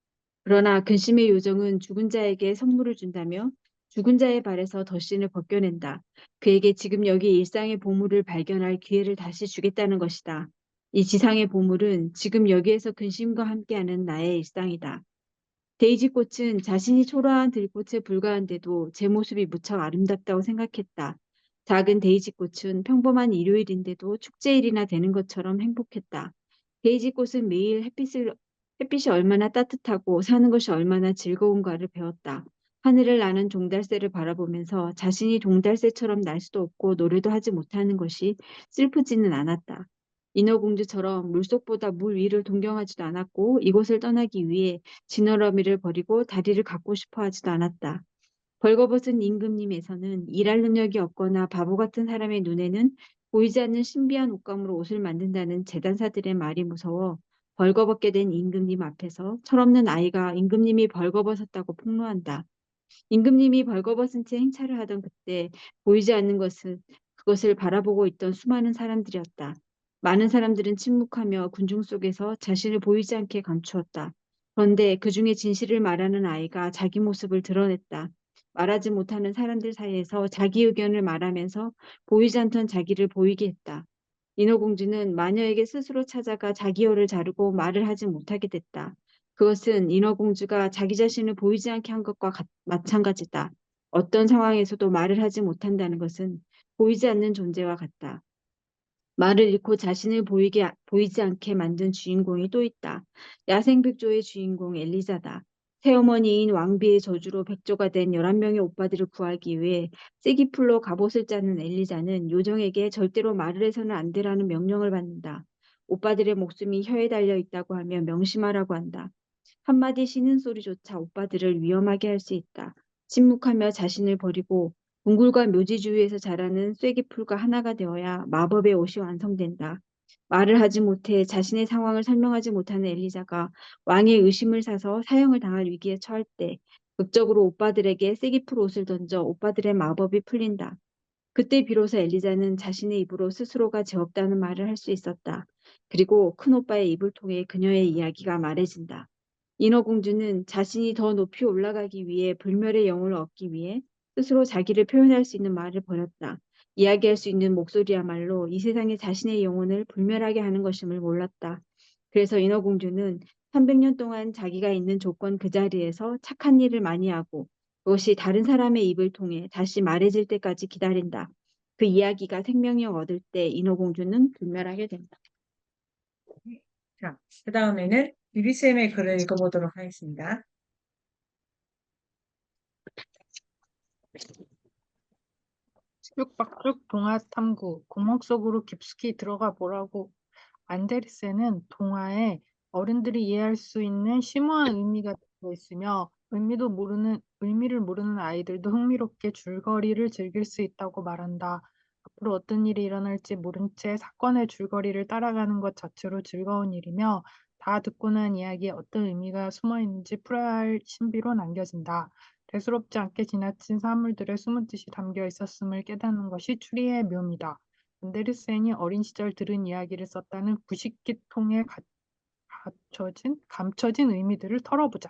그러나 근심의 요정은 죽은 자에게 선물을 준다며 죽은 자의 발에서 덧신을 벗겨낸다. 그에게 지금 여기 일상의 보물을 발견할 기회를 다시 주겠다는 것이다. 이 지상의 보물은 지금 여기에서 근심과 함께하는 나의 일상이다. 데이지 꽃은 자신이 초라한 들꽃에 불과한데도 제 모습이 무척 아름답다고 생각했다. 작은 데이지 꽃은 평범한 일요일인데도 축제일이나 되는 것처럼 행복했다. 데이지 꽃은 매일 햇빛이 얼마나 따뜻하고 사는 것이 얼마나 즐거운가를 배웠다. 하늘을 나는 종달새를 바라보면서 자신이 종달새처럼 날 수도 없고 노래도 하지 못하는 것이 슬프지는 않았다. 인어공주처럼 물속보다 물 위를 동경하지도 않았고 이곳을 떠나기 위해 지느러미를 버리고 다리를 갖고 싶어 하지도 않았다. 벌거벗은 임금님에서는 일할 능력이 없거나 바보 같은 사람의 눈에는 보이지 않는 신비한 옷감으로 옷을 만든다는 재단사들의 말이 무서워 벌거벗게 된 임금님 앞에서 철없는 아이가 임금님이 벌거벗었다고 폭로한다. 임금님이 벌거벗은 채 행차를 하던 그때 보이지 않는 것은 그것을 바라보고 있던 수많은 사람들이었다. 많은 사람들은 침묵하며 군중 속에서 자신을 보이지 않게 감추었다. 그런데 그 중에 진실을 말하는 아이가 자기 모습을 드러냈다. 말하지 못하는 사람들 사이에서 자기 의견을 말하면서 보이지 않던 자기를 보이게 했다. 인어공주는 마녀에게 스스로 찾아가 자기 혀를 자르고 말을 하지 못하게 됐다. 그것은 인어공주가 자기 자신을 보이지 않게 한 것과 마찬가지다. 어떤 상황에서도 말을 하지 못한다는 것은 보이지 않는 존재와 같다. 말을 잃고 자신을 보이지 않게 만든 주인공이 또 있다. 야생백조의 주인공 엘리자다. 새어머니인 왕비의 저주로 백조가 된 11명의 오빠들을 구하기 위해 쐐기풀로 갑옷을 짜는 엘리자는 요정에게 절대로 말을 해서는 안 되라는 명령을 받는다. 오빠들의 목숨이 혀에 달려 있다고 하며 명심하라고 한다. 한마디 쉬는 소리조차 오빠들을 위험하게 할 수 있다. 침묵하며 자신을 버리고 동굴과 묘지 주위에서 자라는 쐐기풀과 하나가 되어야 마법의 옷이 완성된다. 말을 하지 못해 자신의 상황을 설명하지 못하는 엘리자가 왕의 의심을 사서 사형을 당할 위기에 처할 때 극적으로 오빠들에게 쐐기풀 옷을 던져 오빠들의 마법이 풀린다. 그때 비로소 엘리자는 자신의 입으로 스스로가 죄 없다는 말을 할 수 있었다. 그리고 큰오빠의 입을 통해 그녀의 이야기가 말해진다. 인어공주는 자신이 더 높이 올라가기 위해 불멸의 영혼을 얻기 위해 스스로 자기를 표현할 수 있는 말을 버렸다. 이야기할 수 있는 목소리야말로 이 세상에 자신의 영혼을 불멸하게 하는 것임을 몰랐다. 그래서 인어공주는 300년 동안 자기가 있는 조건 그 자리에서 착한 일을 많이 하고 그것이 다른 사람의 입을 통해 다시 말해질 때까지 기다린다. 그 이야기가 생명력 얻을 때 인어공주는 불멸하게 된다. 자, 그 다음에는 유리쌤의 글을 읽어보도록 하겠습니다. 쑥박죽 동화 탐구, 구멍 속으로 깊숙이 들어가 보라고. 안데르센은 동화에 어른들이 이해할 수 있는 심오한 의미가 들어 있으며 의미를 모르는 아이들도 흥미롭게 줄거리를 즐길 수 있다고 말한다. 앞으로 어떤 일이 일어날지 모른 채 사건의 줄거리를 따라가는 것 자체로 즐거운 일이며 다 듣고 난 이야기에 어떤 의미가 숨어 있는지 풀어야 할 신비로 남겨진다. 대수롭지 않게 지나친 사물들의 숨은 뜻이 담겨 있었음을 깨닫는 것이 추리의 묘미다. 안데르센이 어린 시절 들은 이야기를 썼다는 구식기통에 감춰진 의미들을 털어보자.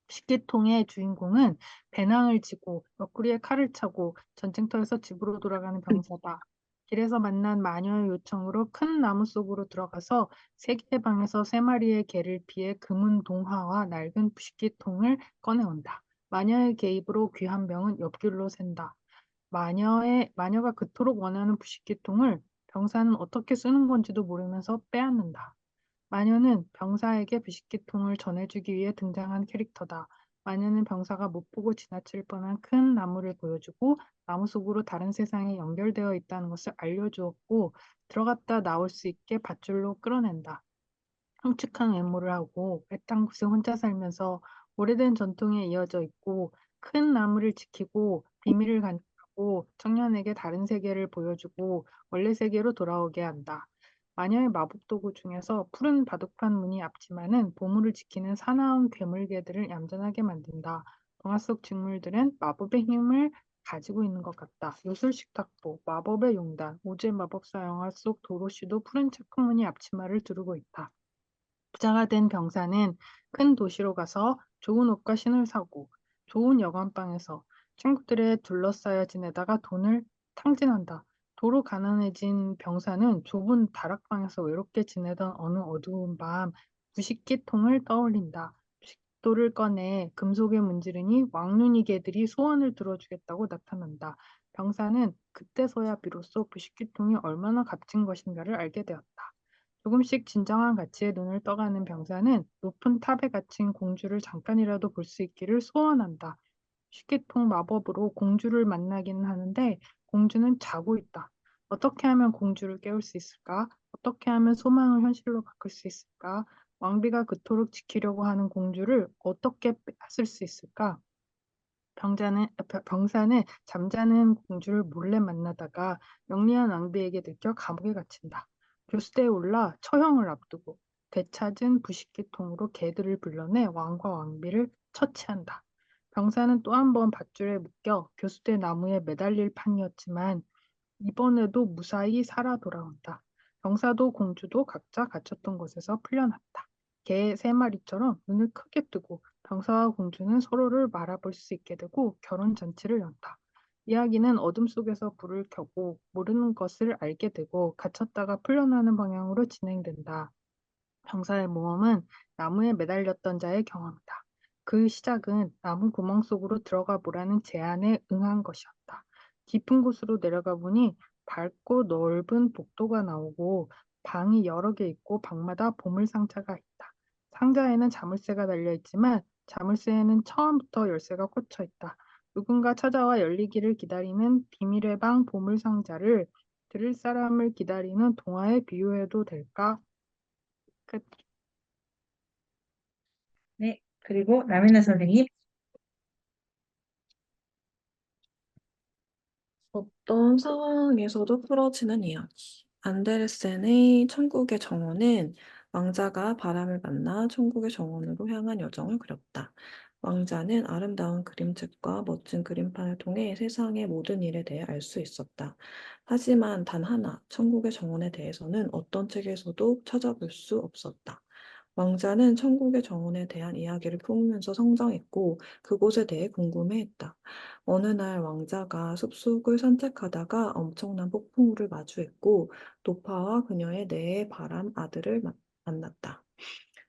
식기통의 주인공은 배낭을 지고 옆구리에 칼을 차고 전쟁터에서 집으로 돌아가는 병사다. 길에서 만난 마녀의 요청으로 큰 나무 속으로 들어가서 세 개의 방에서 세 마리의 개를 피해 금은 동화와 낡은 식기통을 꺼내온다. 마녀의 개입으로 귀한 병은 옆길로 샌다. 마녀가 그토록 원하는 부식기통을 병사는 어떻게 쓰는 건지도 모르면서 빼앗는다. 마녀는 병사에게 비식기통을 전해주기 위해 등장한 캐릭터다. 마녀는 병사가 못 보고 지나칠 뻔한 큰 나무를 보여주고 나무 속으로 다른 세상에 연결되어 있다는 것을 알려주었고 들어갔다 나올 수 있게 밧줄로 끌어낸다. 흉측한 외모를 하고 외딴 곳에 혼자 살면서 오래된 전통에 이어져 있고 큰 나무를 지키고 비밀을 간직하고 청년에게 다른 세계를 보여주고 원래 세계로 돌아오게 한다. 마녀의 마법 도구 중에서 푸른 바둑판 무늬 앞치마는 보물을 지키는 사나운 괴물개들을 얌전하게 만든다. 동화 속 직물들은 마법의 힘을 가지고 있는 것 같다. 요술 식탁보, 마법의 용단, 오즈의 마법사 영화 속 도로시도 푸른 체크 무늬 앞치마를 두르고 있다. 부자가 된 병사는 큰 도시로 가서 좋은 옷과 신을 사고 좋은 여관방에서 친구들에 둘러싸여 지내다가 돈을 탕진한다. 도로 가난해진 병사는 좁은 다락방에서 외롭게 지내던 어느 어두운 밤 부식기통을 떠올린다. 부식도를 꺼내 금속에 문지르니 왕눈이 개들이 소원을 들어주겠다고 나타난다. 병사는 그때서야 비로소 부식기통이 얼마나 값진 것인가를 알게 되었다. 조금씩 진정한 가치에 눈을 떠가는 병사는 높은 탑에 갇힌 공주를 잠깐이라도 볼 수 있기를 소원한다. 식기통 마법으로 공주를 만나기는 하는데 공주는 자고 있다. 어떻게 하면 공주를 깨울 수 있을까? 어떻게 하면 소망을 현실로 바꿀 수 있을까? 왕비가 그토록 지키려고 하는 공주를 어떻게 빼앗을 수 있을까? 병사는 잠자는 공주를 몰래 만나다가 영리한 왕비에게 들켜 감옥에 갇힌다. 교수대에 올라 처형을 앞두고 되찾은 부식기통으로 개들을 불러내 왕과 왕비를 처치한다. 병사는 또 한 번 밧줄에 묶여 교수대 나무에 매달릴 판이었지만 이번에도 무사히 살아 돌아온다. 병사도 공주도 각자 갇혔던 곳에서 풀려났다. 개 세 마리처럼 눈을 크게 뜨고 병사와 공주는 서로를 말아볼 수 있게 되고 결혼 잔치를 연다. 이야기는 어둠 속에서 불을 켜고 모르는 것을 알게 되고 갇혔다가 풀려나는 방향으로 진행된다. 병사의 모험은 나무에 매달렸던 자의 경험이다. 그 시작은 나무 구멍 속으로 들어가 보라는 제안에 응한 것이었다. 깊은 곳으로 내려가 보니 밝고 넓은 복도가 나오고 방이 여러 개 있고 방마다 보물 상자가 있다. 상자에는 자물쇠가 달려 있지만 자물쇠에는 처음부터 열쇠가 꽂혀 있다. 누군가 찾아와 열리기를 기다리는 비밀의 방 보물 상자를 들을 사람을 기다리는 동화에 비유해도 될까? 끝. 네, 그리고 라미나 선생님. 어떤 상황에서도 풀어지는 이야기. 안데르센의 천국의 정원은 왕자가 바람을 만나 천국의 정원으로 향한 여정을 그렸다. 왕자는 아름다운 그림책과 멋진 그림판을 통해 세상의 모든 일에 대해 알 수 있었다. 하지만 단 하나, 천국의 정원에 대해서는 어떤 책에서도 찾아볼 수 없었다. 왕자는 천국의 정원에 대한 이야기를 품으면서 성장했고 그곳에 대해 궁금해했다. 어느 날 왕자가 숲속을 산책하다가 엄청난 폭풍우를 마주했고 노파와 그녀의 네 바람 아들을 만났다.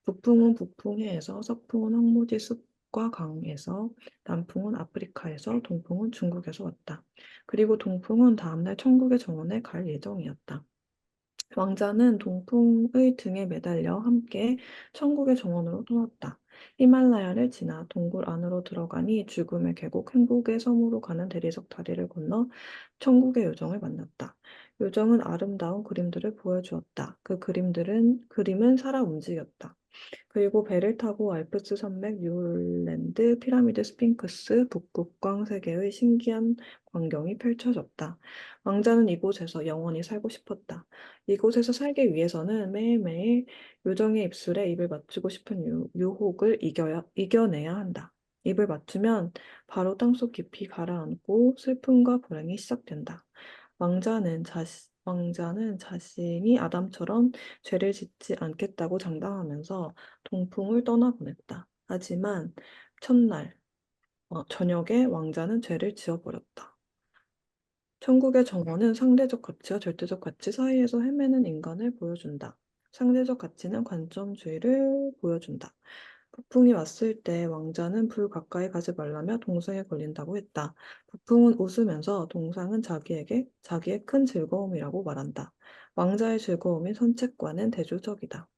북풍은 북풍해에서, 서풍은 황무지 숲과 강에서, 남풍은 아프리카에서, 동풍은 중국에서 왔다. 그리고 동풍은 다음날 천국의 정원에 갈 예정이었다. 왕자는 동풍의 등에 매달려 함께 천국의 정원으로 떠났다. 히말라야를 지나 동굴 안으로 들어가니 죽음의 계곡 행복의 섬으로 가는 대리석 다리를 건너 천국의 요정을 만났다. 요정은 아름다운 그림들을 보여주었다. 그림은 살아 움직였다. 그리고 배를 타고 알프스 산맥, 뉴올랜드, 피라미드, 스핑크스, 북극광 세계의 신기한 광경이 펼쳐졌다. 왕자는 이곳에서 영원히 살고 싶었다. 이곳에서 살기 위해서는 매일매일 요정의 입술에 입을 맞추고 싶은 유혹을 이겨내야 한다. 입을 맞추면 바로 땅속 깊이 가라앉고 슬픔과 불행이 시작된다. 왕자는 자신이 아담처럼 죄를 짓지 않겠다고 장담하면서 동풍을 떠나보냈다. 하지만 첫날 저녁에 왕자는 죄를 지어버렸다. 천국의 정원은 상대적 가치와 절대적 가치 사이에서 헤매는 인간을 보여준다. 상대적 가치는 관점주의를 보여준다. 북풍이 왔을 때 왕자는 불 가까이 가지 말라며 동상에 걸린다고 했다. 북풍은 웃으면서 동상은 자기에게 자기의 큰 즐거움이라고 말한다. 왕자의 즐거움이 선책과는 대조적이다.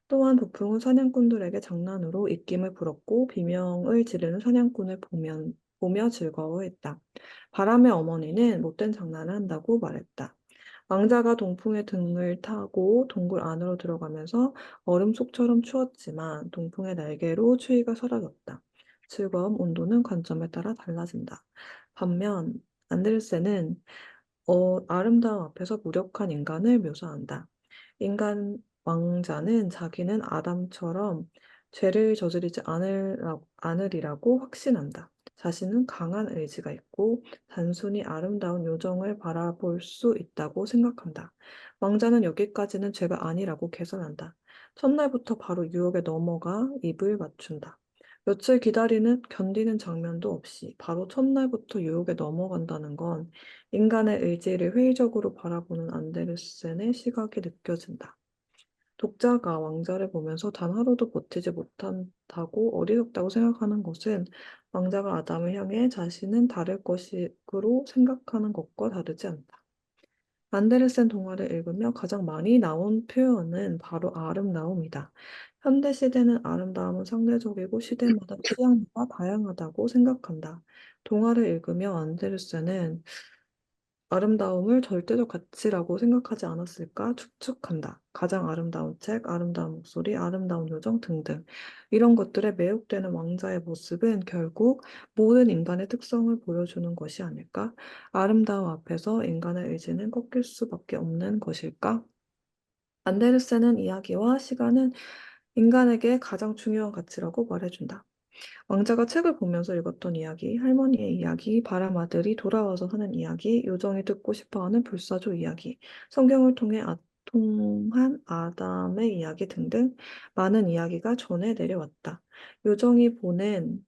또한 북풍은 사냥꾼들에게 장난으로 입김을 불었고 비명을 지르는 사냥꾼을 보며 즐거워했다. 바람의 어머니는 못된 장난을 한다고 말했다. 왕자가 동풍의 등을 타고 동굴 안으로 들어가면서 얼음 속처럼 추웠지만 동풍의 날개로 추위가 사라졌다. 즐거움 온도는 관점에 따라 달라진다. 반면 안데르센은 아름다움 앞에서 무력한 인간을 묘사한다. 인간 왕자는 자기는 아담처럼 죄를 저지르지 않으리라고 확신한다. 자신은 강한 의지가 있고 단순히 아름다운 요정을 바라볼 수 있다고 생각한다. 왕자는 여기까지는 죄가 아니라고 개선한다. 첫날부터 바로 유혹에 넘어가 입을 맞춘다. 며칠 견디는 장면도 없이 바로 첫날부터 유혹에 넘어간다는 건 인간의 의지를 회의적으로 바라보는 안데르센의 시각이 느껴진다. 독자가 왕자를 보면서 단 하루도 버티지 못한다고 어리석다고 생각하는 것은 왕자가 아담을 향해 자신은 다를 것으로 생각하는 것과 다르지 않다. 안데르센 동화를 읽으며 가장 많이 나온 표현은 바로 아름다움이다. 현대 시대는 아름다움은 상대적이고 시대마다 취향마다 다양하다고 생각한다. 동화를 읽으며 안데르센은 아름다움을 절대적 가치라고 생각하지 않았을까 추측한다. 가장 아름다운 책, 아름다운 목소리, 아름다운 요정 등등. 이런 것들에 매혹되는 왕자의 모습은 결국 모든 인간의 특성을 보여주는 것이 아닐까? 아름다움 앞에서 인간의 의지는 꺾일 수밖에 없는 것일까? 안데르센은 이야기와 시간은 인간에게 가장 중요한 가치라고 말해준다. 왕자가 책을 보면서 읽었던 이야기, 할머니의 이야기, 바람아들이 돌아와서 하는 이야기, 요정이 듣고 싶어하는 불사조 이야기, 성경을 통한 아담의 이야기 등등 많은 이야기가 전해 내려왔다. 요정이 보는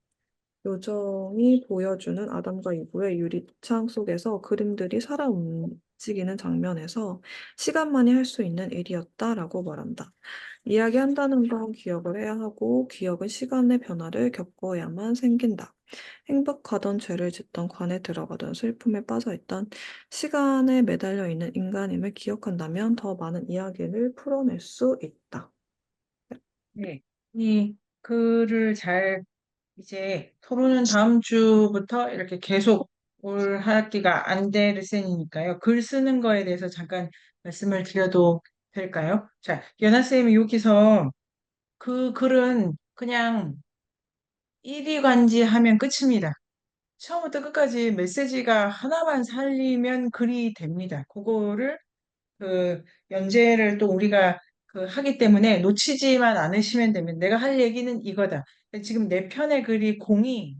요정이 보여주는 아담과 이브의 유리창 속에서 그림들이 살아 움직이는 장면에서 시간만이 할 수 있는 일이었다라고 말한다. 이야기한다는 건 기억을 해야 하고 기억은 시간의 변화를 겪어야만 생긴다. 행복하던 죄를 짓던 관에 들어가던 슬픔에 빠져있던 시간에 매달려 있는 인간임을 기억한다면 더 많은 이야기를 풀어낼 수 있다. 네. 이 글을 잘 이제 토론은 다음 주부터 이렇게 계속 올 학기가 안데르센이니까요. 글 쓰는 거에 대해서 잠깐 말씀을 드려도 될까요? 자, 연아 쌤이 여기서 그 글은 그냥 일이관지하면 끝입니다. 처음부터 끝까지 메시지가 하나만 살리면 글이 됩니다. 그거를 그 연재를 또 우리가 하기 때문에 놓치지만 않으시면 되면 내가 할 얘기는 이거다. 지금 내 편의 글이 공이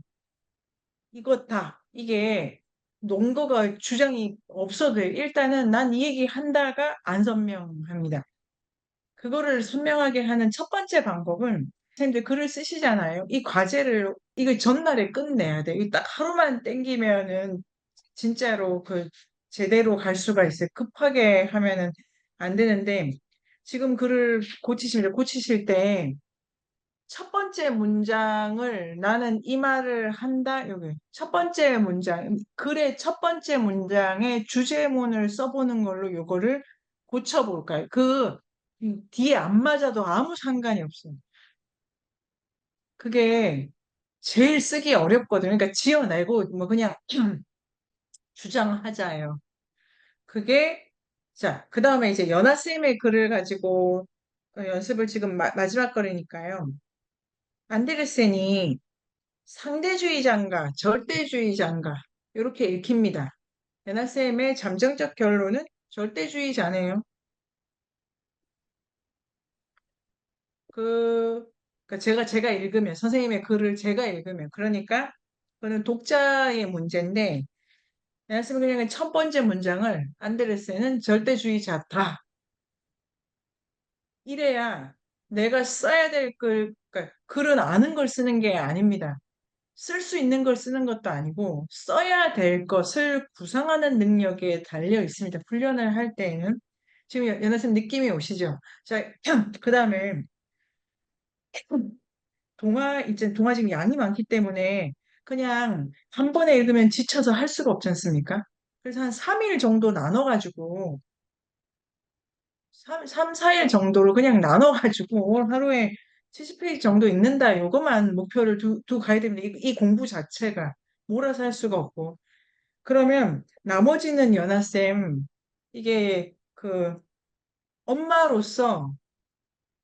이거다. 이게 논거가 주장이 없어도 돼요. 일단은 난 이 얘기 한다가 안 선명합니다. 그거를 선명하게 하는 첫 번째 방법은 선생님들 글을 쓰시잖아요. 이 과제를 이거 전날에 끝내야 돼. 이거 딱 하루만 땡기면은 진짜로 제대로 갈 수가 있어요. 급하게 하면은 안 되는데 지금 글을 고치실 때 첫 번째 문장을 나는 이 말을 한다. 여기 첫 번째 문장 글의 첫 번째 문장에 주제문을 써보는 걸로 요거를 고쳐볼까요? 뒤에 안 맞아도 아무 상관이 없어요. 그게 제일 쓰기 어렵거든요. 그러니까 지어내고 뭐 그냥 주장하자예요. 그게 자, 그 다음에 이제 연하쌤의 글을 가지고 연습을 지금 마지막 거리니까요. 안데르센이 상대주의자인가 절대주의자인가 이렇게 읽힙니다. 연하쌤의 잠정적 결론은 절대주의자네요. 그러니까 제가 읽으면 선생님의 글을 제가 읽으면 그러니까 그는 독자의 문제인데 연하쌤은 그냥 첫 번째 문장을 안데르센은 절대주의자다. 이래야 내가 써야 될 그러니까 글은 아는 걸 쓰는 게 아닙니다. 쓸 수 있는 걸 쓰는 것도 아니고 써야 될 것을 구상하는 능력에 달려 있습니다. 훈련을 할 때에는. 지금 연하쌤 느낌이 오시죠? 자, 그 다음에 동화 지금 양이 많기 때문에 그냥 한 번에 읽으면 지쳐서 할 수가 없지 않습니까? 그래서 한 3일 정도 나눠가지고, 4일 정도로 그냥 나눠가지고 하루에 70페이지 정도 읽는다. 요것만 목표를 두고 가야 됩니다. 이 공부 자체가 몰아서 할 수가 없고. 그러면 나머지는 연하쌤, 이게 그 엄마로서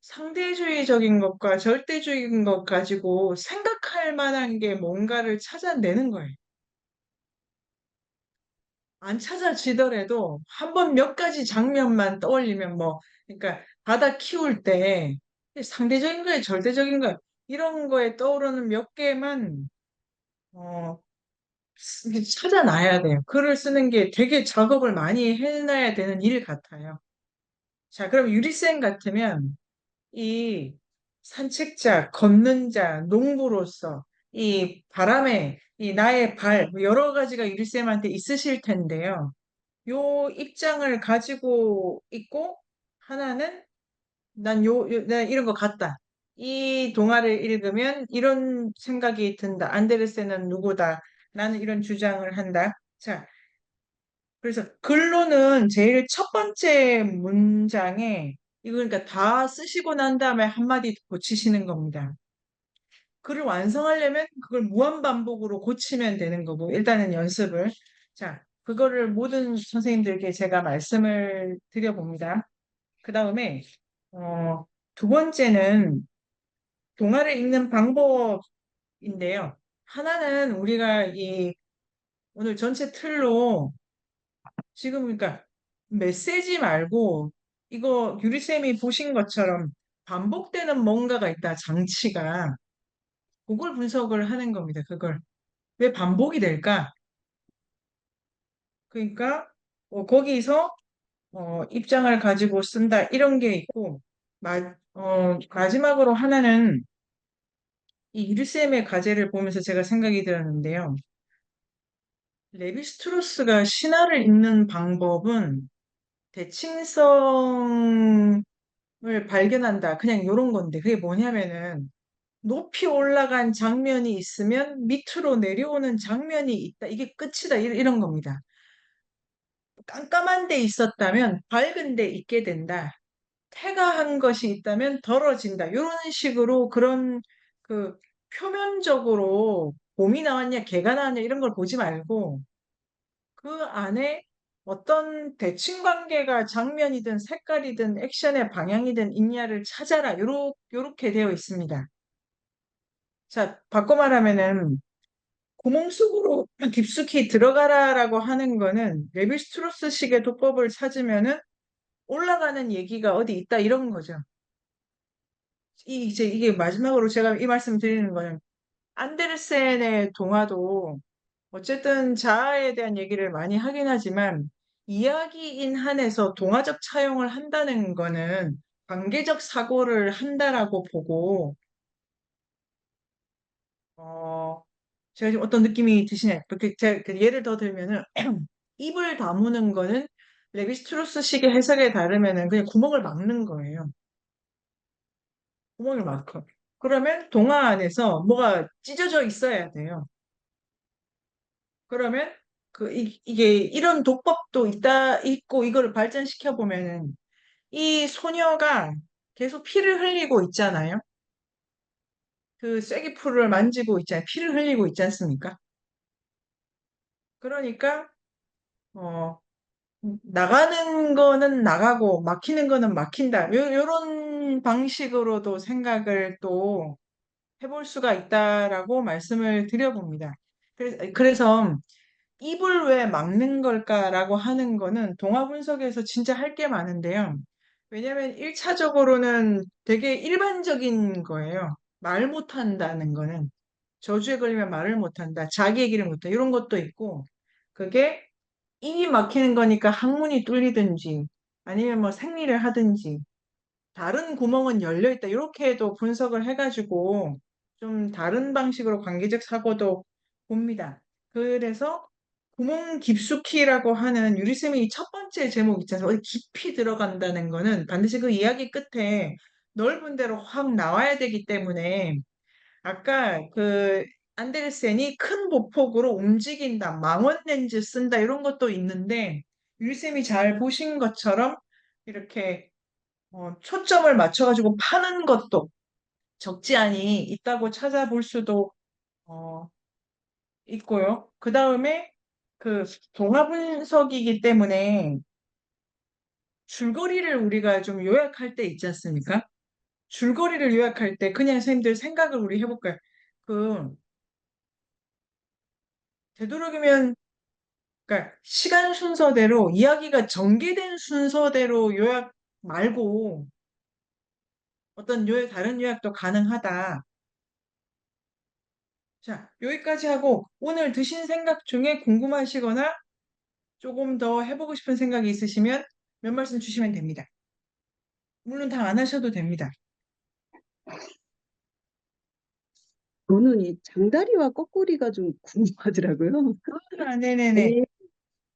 상대주의적인 것과 절대주의적인 것 가지고 생각할 만한 게 뭔가를 찾아내는 거예요. 안 찾아지더라도 한 번 몇 가지 장면만 떠올리면 뭐, 그러니까 바다 키울 때 상대적인 거예요, 절대적인 거예요. 이런 거에 떠오르는 몇 개만 어, 찾아놔야 돼요. 글을 쓰는 게 되게 작업을 많이 해놔야 되는 일 같아요. 자, 그럼 유리쌤 같으면 이 산책자, 걷는 자, 농부로서 이 바람에 이 나의 발, 뭐 여러 가지가 유리쌤한테 있으실 텐데요. 요 입장을 가지고 있고 하나는 난 이런 거 같다. 이 동화를 읽으면 이런 생각이 든다. 안데르센은 누구다. 나는 이런 주장을 한다. 자, 그래서 글로는 제일 첫 번째 문장에 이거 그러니까 다 쓰시고 난 다음에 한마디 고치시는 겁니다. 글을 완성하려면 그걸 무한 반복으로 고치면 되는 거고 일단은 연습을. 자, 그거를 모든 선생님들께 제가 말씀을 드려봅니다. 그 다음에 어, 두 번째는 동화를 읽는 방법인데요. 하나는 우리가 이 오늘 전체 틀로 지금 그러니까 메시지 말고 이거 유리쌤이 보신 것처럼 반복되는 뭔가가 있다, 장치가. 그걸 분석을 하는 겁니다. 그걸. 왜 반복이 될까? 그러니까 거기서 입장을 가지고 쓴다 이런 게 있고 마지막으로 하나는 이 유리쌤의 과제를 보면서 제가 생각이 들었는데요. 레비스트로스가 신화를 읽는 방법은 대칭성을 발견한다. 그냥 이런 건데 그게 뭐냐면은 높이 올라간 장면이 있으면 밑으로 내려오는 장면이 있다. 이게 끝이다. 이런 겁니다. 깜깜한 데 있었다면 밝은 데 있게 된다. 태가한 것이 있다면 덜어진다. 이런 식으로 그런 그 표면적으로 곰이 나왔냐, 개가 나왔냐 이런 걸 보지 말고 그 안에 어떤 대칭 관계가 장면이든 색깔이든 액션의 방향이든 있냐를 찾아라. 요렇게 되어 있습니다. 자, 바꿔 말하면은 구멍 속으로 깊숙이 들어가라라고 하는 거는 레비스트로스식의 도법을 찾으면은 올라가는 얘기가 어디 있다 이런 거죠. 이제 이게 마지막으로 제가 이 말씀 드리는 거는 안데르센의 동화도 어쨌든 자아에 대한 얘기를 많이 하긴 하지만 이야기인 한에서 동화적 차용을 한다는 거는 관계적 사고를 한다라고 보고 어 제가 지금 어떤 느낌이 드시냐 그렇게 제가 그 예를 더 들면은 입을 다무는 거는 레비스트로스식의 해석에 따르면은 그냥 구멍을 막는 거예요. 구멍을 막혀. 그러면 동화 안에서 뭐가 찢어져 있어야 돼요. 그러면 이게 이런 독법도 있고 이거를 발전시켜 보면은 이 소녀가 계속 피를 흘리고 있잖아요. 그 쐐기풀을 만지고 있잖아요. 피를 흘리고 있지 않습니까? 그러니까 어 나가는 거는 나가고 막히는 거는 막힌다. 요런 방식으로도 생각을 또 해볼 수가 있다라고 말씀을 드려봅니다. 그래서 입을 왜 막는 걸까라고 하는 거는 동화 분석에서 진짜 할 게 많은데요. 왜냐하면 1차적으로는 되게 일반적인 거예요. 말 못한다는 거는 저주에 걸리면 말을 못한다, 자기 얘기를 못한다 이런 것도 있고 그게 입이 막히는 거니까 항문이 뚫리든지 아니면 뭐 생리를 하든지 다른 구멍은 열려 있다 이렇게도 분석을 해가지고 좀 다른 방식으로 관계적 사고도 봅니다. 그래서 구멍 깊숙이라고 하는 유리쌤의 첫 번째 제목 있잖아요. 어디 깊이 들어간다는 거는 반드시 그 이야기 끝에 넓은 데로 확 나와야 되기 때문에 아까 그 안데르센이 큰 보폭으로 움직인다, 망원 렌즈 쓴다 이런 것도 있는데 율쌤이 잘 보신 것처럼 이렇게 초점을 맞춰가지고 파는 것도 적지 않이 있다고 찾아볼 수도 어, 있고요. 그 다음에 그 동화 분석이기 때문에 줄거리를 우리가 좀 요약할 때 있지 않습니까? 줄거리를 요약할 때 그냥 선생님들 생각을 우리 해볼까요? 그 되도록이면 그러니까 시간 순서대로 이야기가 전개된 순서대로 요약 말고 어떤 다른 요약도 가능하다. 자, 여기까지 하고 오늘 드신 생각 중에 궁금하시거나 조금 더 해보고 싶은 생각이 있으시면 몇 말씀 주시면 됩니다. 물론 다 안 하셔도 됩니다. 저는 이 장다리와 거꾸리가 좀 궁금하더라고요. 아, 네네네. 아니,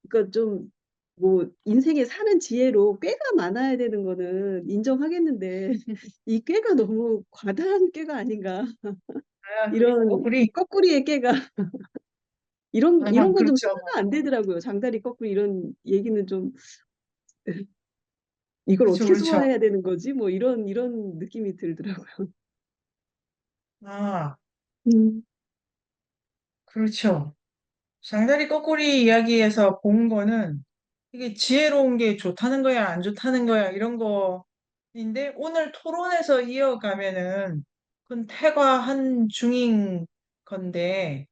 그러니까 좀 뭐 인생에 사는 지혜로 꾀가 많아야 되는 거는 인정하겠는데 이 꾀가 너무 과다한 꾀가 아닌가. 아, 이런 거꾸리. 거꾸리의 꾀가 아, 이런 건 좀 그렇죠. 소화가 안 되더라고요. 장다리 거꾸리 이런 얘기는 좀 이걸 그렇죠, 어떻게 그렇죠. 소화해야 되는 거지? 뭐 이런 느낌이 들더라고요. 아, 음, 그렇죠. 장다리 거꾸리 이야기에서 본 거는 이게 지혜로운 게 좋다는 거야, 안 좋다는 거야, 이런 거인데 오늘 토론에서 이어가면은 그건 퇴과한 중인 건데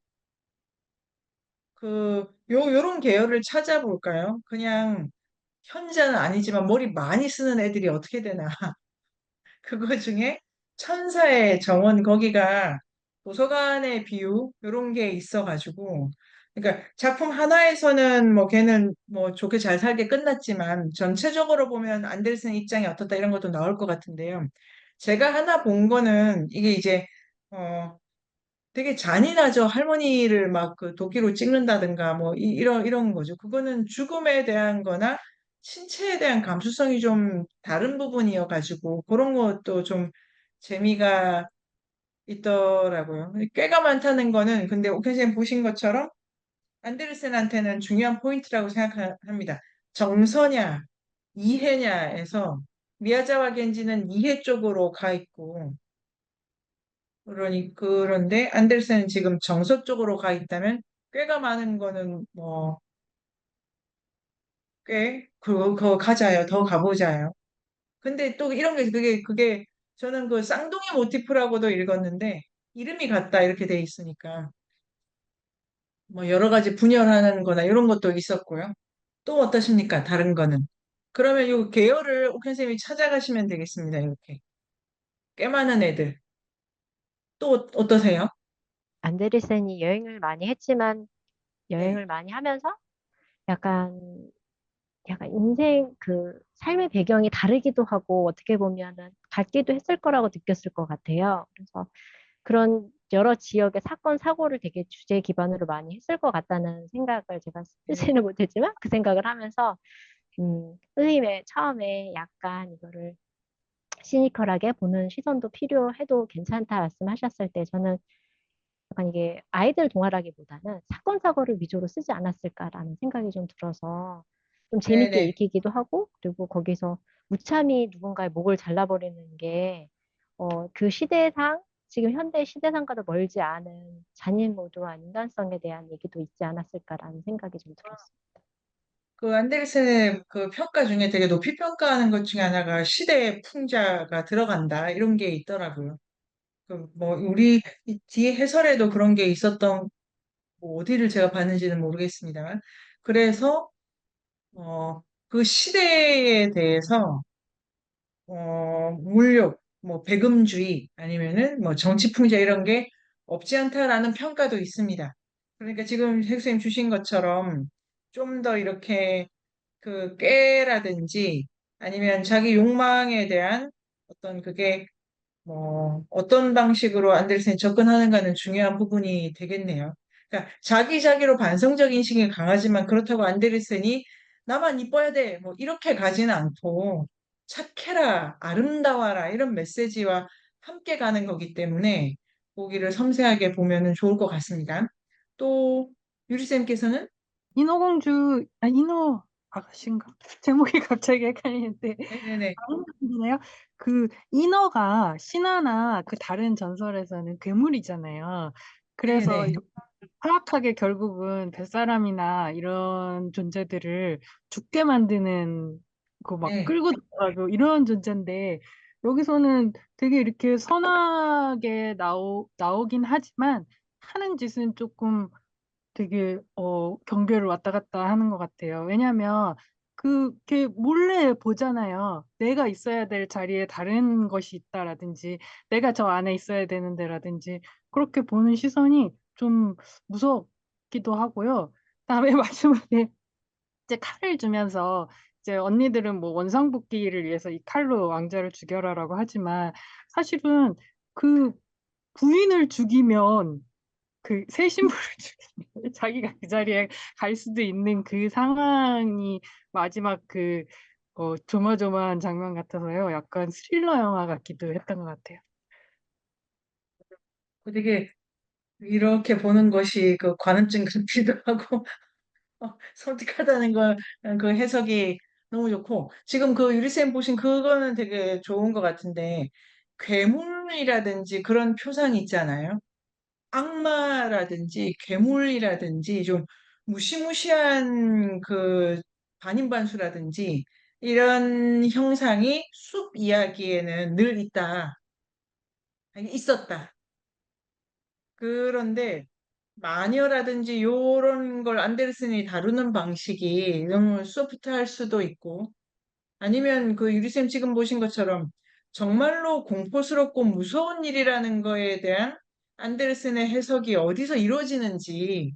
요런 계열을 찾아볼까요? 그냥 현자는 아니지만 머리 많이 쓰는 애들이 어떻게 되나. 그거 중에 천사의 정원 거기가 도서관의 비유 이런 게 있어가지고 그러니까 작품 하나에서는 뭐 걔는 뭐 좋게 잘 살게 끝났지만 전체적으로 보면 안데르센 입장이 어떻다 이런 것도 나올 것 같은데요. 제가 하나 본 거는 이게 이제 어 되게 잔인하죠. 할머니를 막 그 도끼로 찍는다든가 뭐 이런 거죠. 그거는 죽음에 대한 거나 신체에 대한 감수성이 좀 다른 부분이어가지고 그런 것도 좀 재미가 있더라고요. 꾀가 많다는 거는 근데 오켄sen 보신 것처럼 안데르센한테는 중요한 포인트라고 생각합니다. 정서냐, 이해냐에서 미야자와 겐지는 이해 쪽으로 가 있고 그런데 안데르센은 지금 정서 쪽으로 가 있다면 꾀가 많은 거는 뭐 그거 가자요. 더 가보자요. 근데 또 이런 게 그게 저는 그 쌍둥이 모티프라고도 읽었는데 이름이 같다 이렇게 돼 있으니까 뭐 여러 가지 분열하는 거나 이런 것도 있었고요. 또 어떠십니까? 다른 거는. 그러면 요 계열을 옥현 쌤이 찾아가시면 되겠습니다. 이렇게. 꽤 많은 애들. 또 어떠세요? 안데르센이 여행을 많이 했지만 네. 여행을 많이 하면서 약간 인생 그 삶의 배경이 다르기도 하고 어떻게 보면은 같기도 했을 거라고 느꼈을 것 같아요. 그래서 그런 여러 지역의 사건, 사고를 되게 주제 기반으로 많이 했을 것 같다는 생각을 제가 네. 쓰지는 못했지만 그 생각을 하면서 선생님의 처음에 약간 이거를 시니컬하게 보는 시선도 필요해도 괜찮다 말씀하셨을 때 저는 약간 이게 아이들 동화라기보다는 사건, 사고를 위주로 쓰지 않았을까라는 생각이 좀 들어서 좀 재밌게 네네. 읽히기도 하고 그리고 거기서 무참히 누군가의 목을 잘라버리는 게 그 시대상 지금 현대 시대상과도 멀지 않은 잔인모도와 인간성에 대한 얘기도 있지 않았을까라는 생각이 좀 들었어요. 그 안데르센의 그 평가 중에 되게 높이 평가하는 것 중에 하나가 시대의 풍자가 들어간다 이런 게 있더라고요. 그 뭐 우리 이 뒤에 해설에도 그런 게 있었던 뭐 어디를 제가 봤는지는 모르겠습니다만 그래서 그 시대에 대해서 물욕, 뭐 배금주의 아니면은 뭐 정치풍자 이런 게 없지 않다라는 평가도 있습니다. 그러니까 지금 핵수님 주신 것처럼 좀 더 이렇게 그 꾀라든지 아니면 자기 욕망에 대한 어떤 그게 뭐 어떤 방식으로 안데르센이 접근하는가는 중요한 부분이 되겠네요. 그러니까 자기로 반성적 인식이 강하지만 그렇다고 안데르센이 나만 이뻐야 돼 뭐 이렇게 가지는 않고 착해라 아름다워라 이런 메시지와 함께 가는 거기 때문에 보기를 섬세하게 보면은 좋을 것 같습니다. 또 유리쌤께서는 인어 아가씨인가? 제목이 갑자기 헷갈리는데 네네네. 다른 분이네요. 그 인어가 신화나 그 다른 전설에서는 괴물이잖아요. 그래서 네네. 파악하게 결국은 뱃사람이나 이런 존재들을 죽게 만드는 그 막 네. 끌고 들어가고 이런 존재인데 여기서는 되게 이렇게 선하게 나오긴 하지만 하는 짓은 조금 되게 경계를 왔다 갔다 하는 것 같아요. 왜냐하면 그게 몰래 보잖아요. 내가 있어야 될 자리에 다른 것이 있다라든지 내가 저 안에 있어야 되는데라든지 그렇게 보는 시선이 좀 무섭기도 하고요. 다음에 마지막에 이제 칼을 주면서 이제 언니들은 뭐 원상복귀를 위해서 이 칼로 왕자를 죽여라라고 하지만 사실은 그 부인을 죽이면 그 새 신부를 죽이면 자기가 그 자리에 갈 수도 있는 그 상황이 마지막 그 조마조마한 장면 같아서요. 약간 스릴러 영화 같기도 했던 것 같아요. 되게 이렇게 보는 것이 그 관음증 같기도 하고 섬뜩하다는 거, 그 해석이 너무 좋고, 지금 그 유리쌤 보신 그거는 되게 좋은 것 같은데, 괴물이라든지 그런 표상이 있잖아요. 악마라든지 괴물이라든지 좀 무시무시한 그 반인반수라든지 이런 형상이 숲 이야기에는 늘 있다. 아니, 있었다. 그런데 마녀라든지 요런 걸 안데르센이 다루는 방식이 너무 소프트할 수도 있고 아니면 그 유리쌤 지금 보신 것처럼 정말로 공포스럽고 무서운 일이라는 거에 대한 안데르센의 해석이 어디서 이루어지는지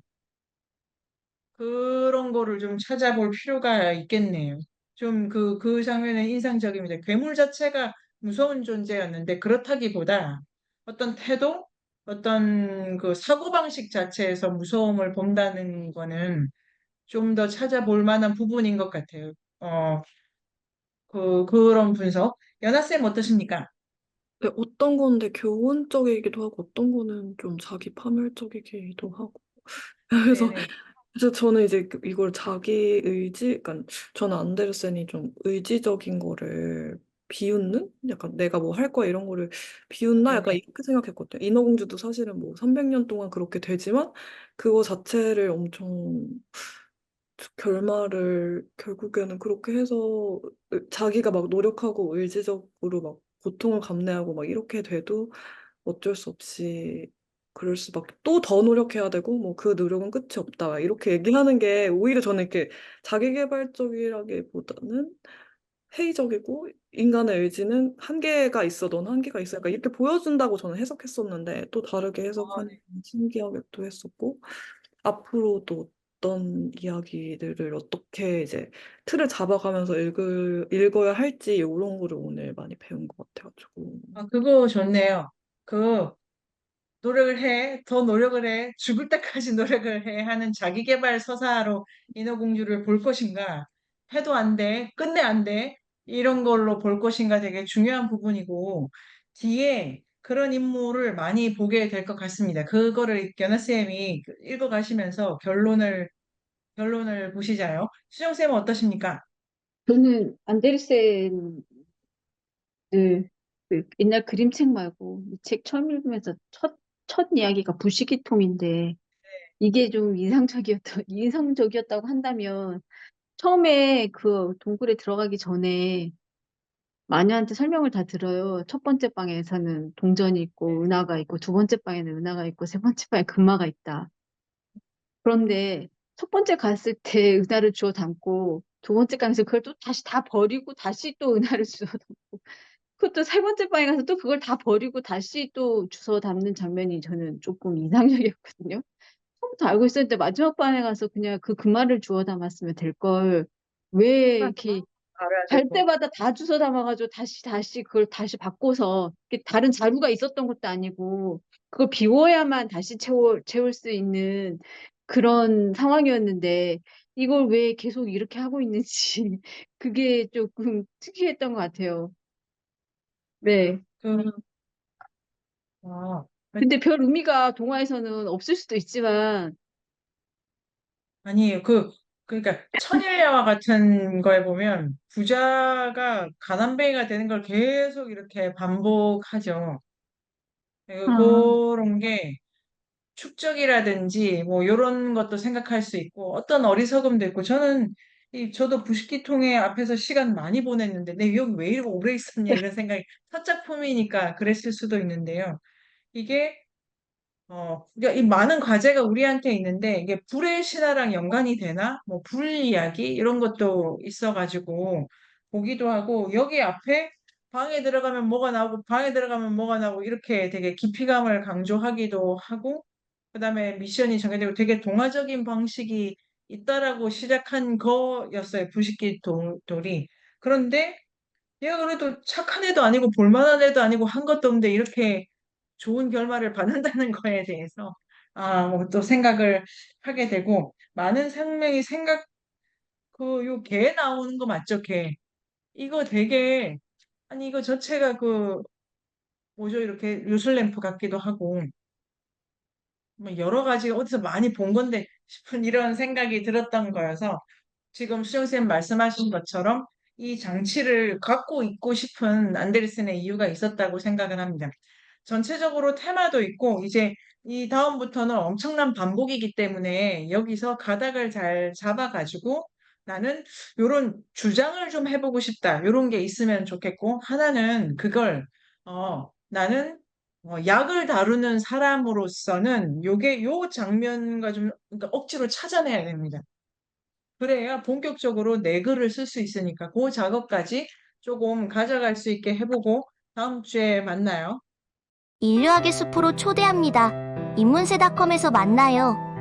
그런 거를 좀 찾아볼 필요가 있겠네요. 좀 그 장면은 인상적입니다. 괴물 자체가 무서운 존재였는데 그렇다기보다 어떤 태도, 어떤 그 사고방식 자체에서 무서움을 본다는 거는 좀 더 찾아볼 만한 부분인 것 같아요. 그런 분석. 연하쌤 어떠십니까? 네, 어떤 건데 교훈적이기도 하고 어떤 거는 좀 자기 파멸적이기도 하고 그래서 네네. 저는 이제 이걸 자기 의지, 그러니까 저는 안데르센이 좀 의지적인 거를 비웃는? 약간 내가 뭐 할 거야 이런 거를 비웃나? 약간 네네. 이렇게 생각했거든요. 인어공주도 사실은 뭐 300년 동안 그렇게 되지만 그거 자체를 엄청 결말을 결국에는 그렇게 해서 자기가 막 노력하고 의지적으로 막 고통을 감내하고 막 이렇게 돼도 어쩔 수 없이 그럴 수밖에 또 더 노력해야 되고 뭐 그 노력은 끝이 없다 이렇게 얘기하는 게 오히려 저는 이렇게 자기계발적이라기보다는 회의적이고 인간의 의지는 한계가 있어 넌 한계가 있어 약간 이렇게 보여준다고 저는 해석했었는데 또 다르게 해석하는 게 신기하기도 했었고 앞으로도 어떤 이야기들을 어떻게 이제 틀을 잡아가면서 읽어야 할지 이런 거를 오늘 많이 배운 것 같아가지고 그거 좋네요. 그 노력을 해, 더 노력을 해, 죽을 때까지 노력을 해 하는 자기계발 서사로 인어공주를 볼 것인가, 해도 안 돼, 끝내 안 돼, 이런 걸로 볼 것인가 되게 중요한 부분이고, 뒤에 그런 인물을 많이 보게 될 것 같습니다. 그거를 연하쌤이 읽어가시면서 결론을 보시자요. 수정쌤은 어떠십니까? 저는 안데르센을 그 옛날 그림책 말고 이 책 처음 읽으면서 첫 이야기가 부시기통인데 이게 좀 인상적이었다고 한다면 처음에 그 동굴에 들어가기 전에 마녀한테 설명을 다 들어요. 첫 번째 방에서는 동전이 있고 은하가 있고 두 번째 방에는 은하가 있고 세 번째 방에 금화가 있다. 그런데 첫 번째 갔을 때 은하를 주워 담고 두 번째 방에서 그걸 또 다시 다 버리고 다시 또 은하를 주워 담고 그것도 세 번째 방에 가서 또 그걸 다 버리고 다시 또 주워 담는 장면이 저는 조금 이상적이었거든요. 처음부터 알고 있었는데 마지막 방에 가서 그냥 그 금화를 주워 담았으면 될 걸 왜 이렇게 알아야 될 갈 거. 때마다 다 주워 담아가지고 다시 그걸 다시 바꿔서 이렇게 다른 자루가 있었던 것도 아니고 그걸 비워야만 다시 채울 수 있는 그런 상황이었는데 이걸 왜 계속 이렇게 하고 있는지 그게 조금 특이했던 것 같아요. 네. 그, 아, 근데 별 의미가 동화에서는 없을 수도 있지만, 아니에요. 그러니까 천일야와 같은 거에 보면 부자가 가난뱅이가 되는 걸 계속 이렇게 반복하죠. 음, 그런 게 축적이라든지 뭐 이런 것도 생각할 수 있고 어떤 어리석음도 있고 저도 부식기통에 앞에서 시간 많이 보냈는데 내 여기 왜 이렇게 오래 있었냐 이런 생각이 첫 작품이니까 그랬을 수도 있는데요. 이게 그러니까 이 많은 과제가 우리한테 있는데 이게 불의 신화랑 연관이 되나? 뭐 불 이야기 이런 것도 있어가지고 보기도 하고 여기 앞에 방에 들어가면 뭐가 나오고 방에 들어가면 뭐가 나오고 이렇게 되게 깊이감을 강조하기도 하고 그다음에 미션이 정해지고 되게 동화적인 방식이 있다라고 시작한 거였어요. 부식기 돌이. 그런데 얘가 그래도 착한 애도 아니고 볼만한 애도 아니고 한 것도 없는데 이렇게 좋은 결말을 받는다는 거에 대해서 뭐또 생각을 하게 되고 많은 생명이 요 개 나오는 거 맞죠? 개. 이거 되게 아니 이거 자체가 뭐죠? 이렇게 요술램프 같기도 하고 뭐 여러 가지 어디서 많이 본 건데 싶은 이런 생각이 들었던 거여서 지금 수영쌤 말씀하신 것처럼 이 장치를 갖고 있고 싶은 안데르센의 이유가 있었다고 생각을 합니다. 전체적으로 테마도 있고 이제 이 다음부터는 엄청난 반복이기 때문에 여기서 가닥을 잘 잡아가지고 나는 요런 주장을 좀 해보고 싶다. 요런 게 있으면 좋겠고 하나는 그걸 나는 약을 다루는 사람으로서는 요 장면과 좀 그러니까 억지로 찾아내야 됩니다. 그래야 본격적으로 내 글을 쓸 수 있으니까 그 작업까지 조금 가져갈 수 있게 해보고 다음 주에 만나요. 인류학의 숲으로 초대합니다. 인문세닷컴에서 만나요.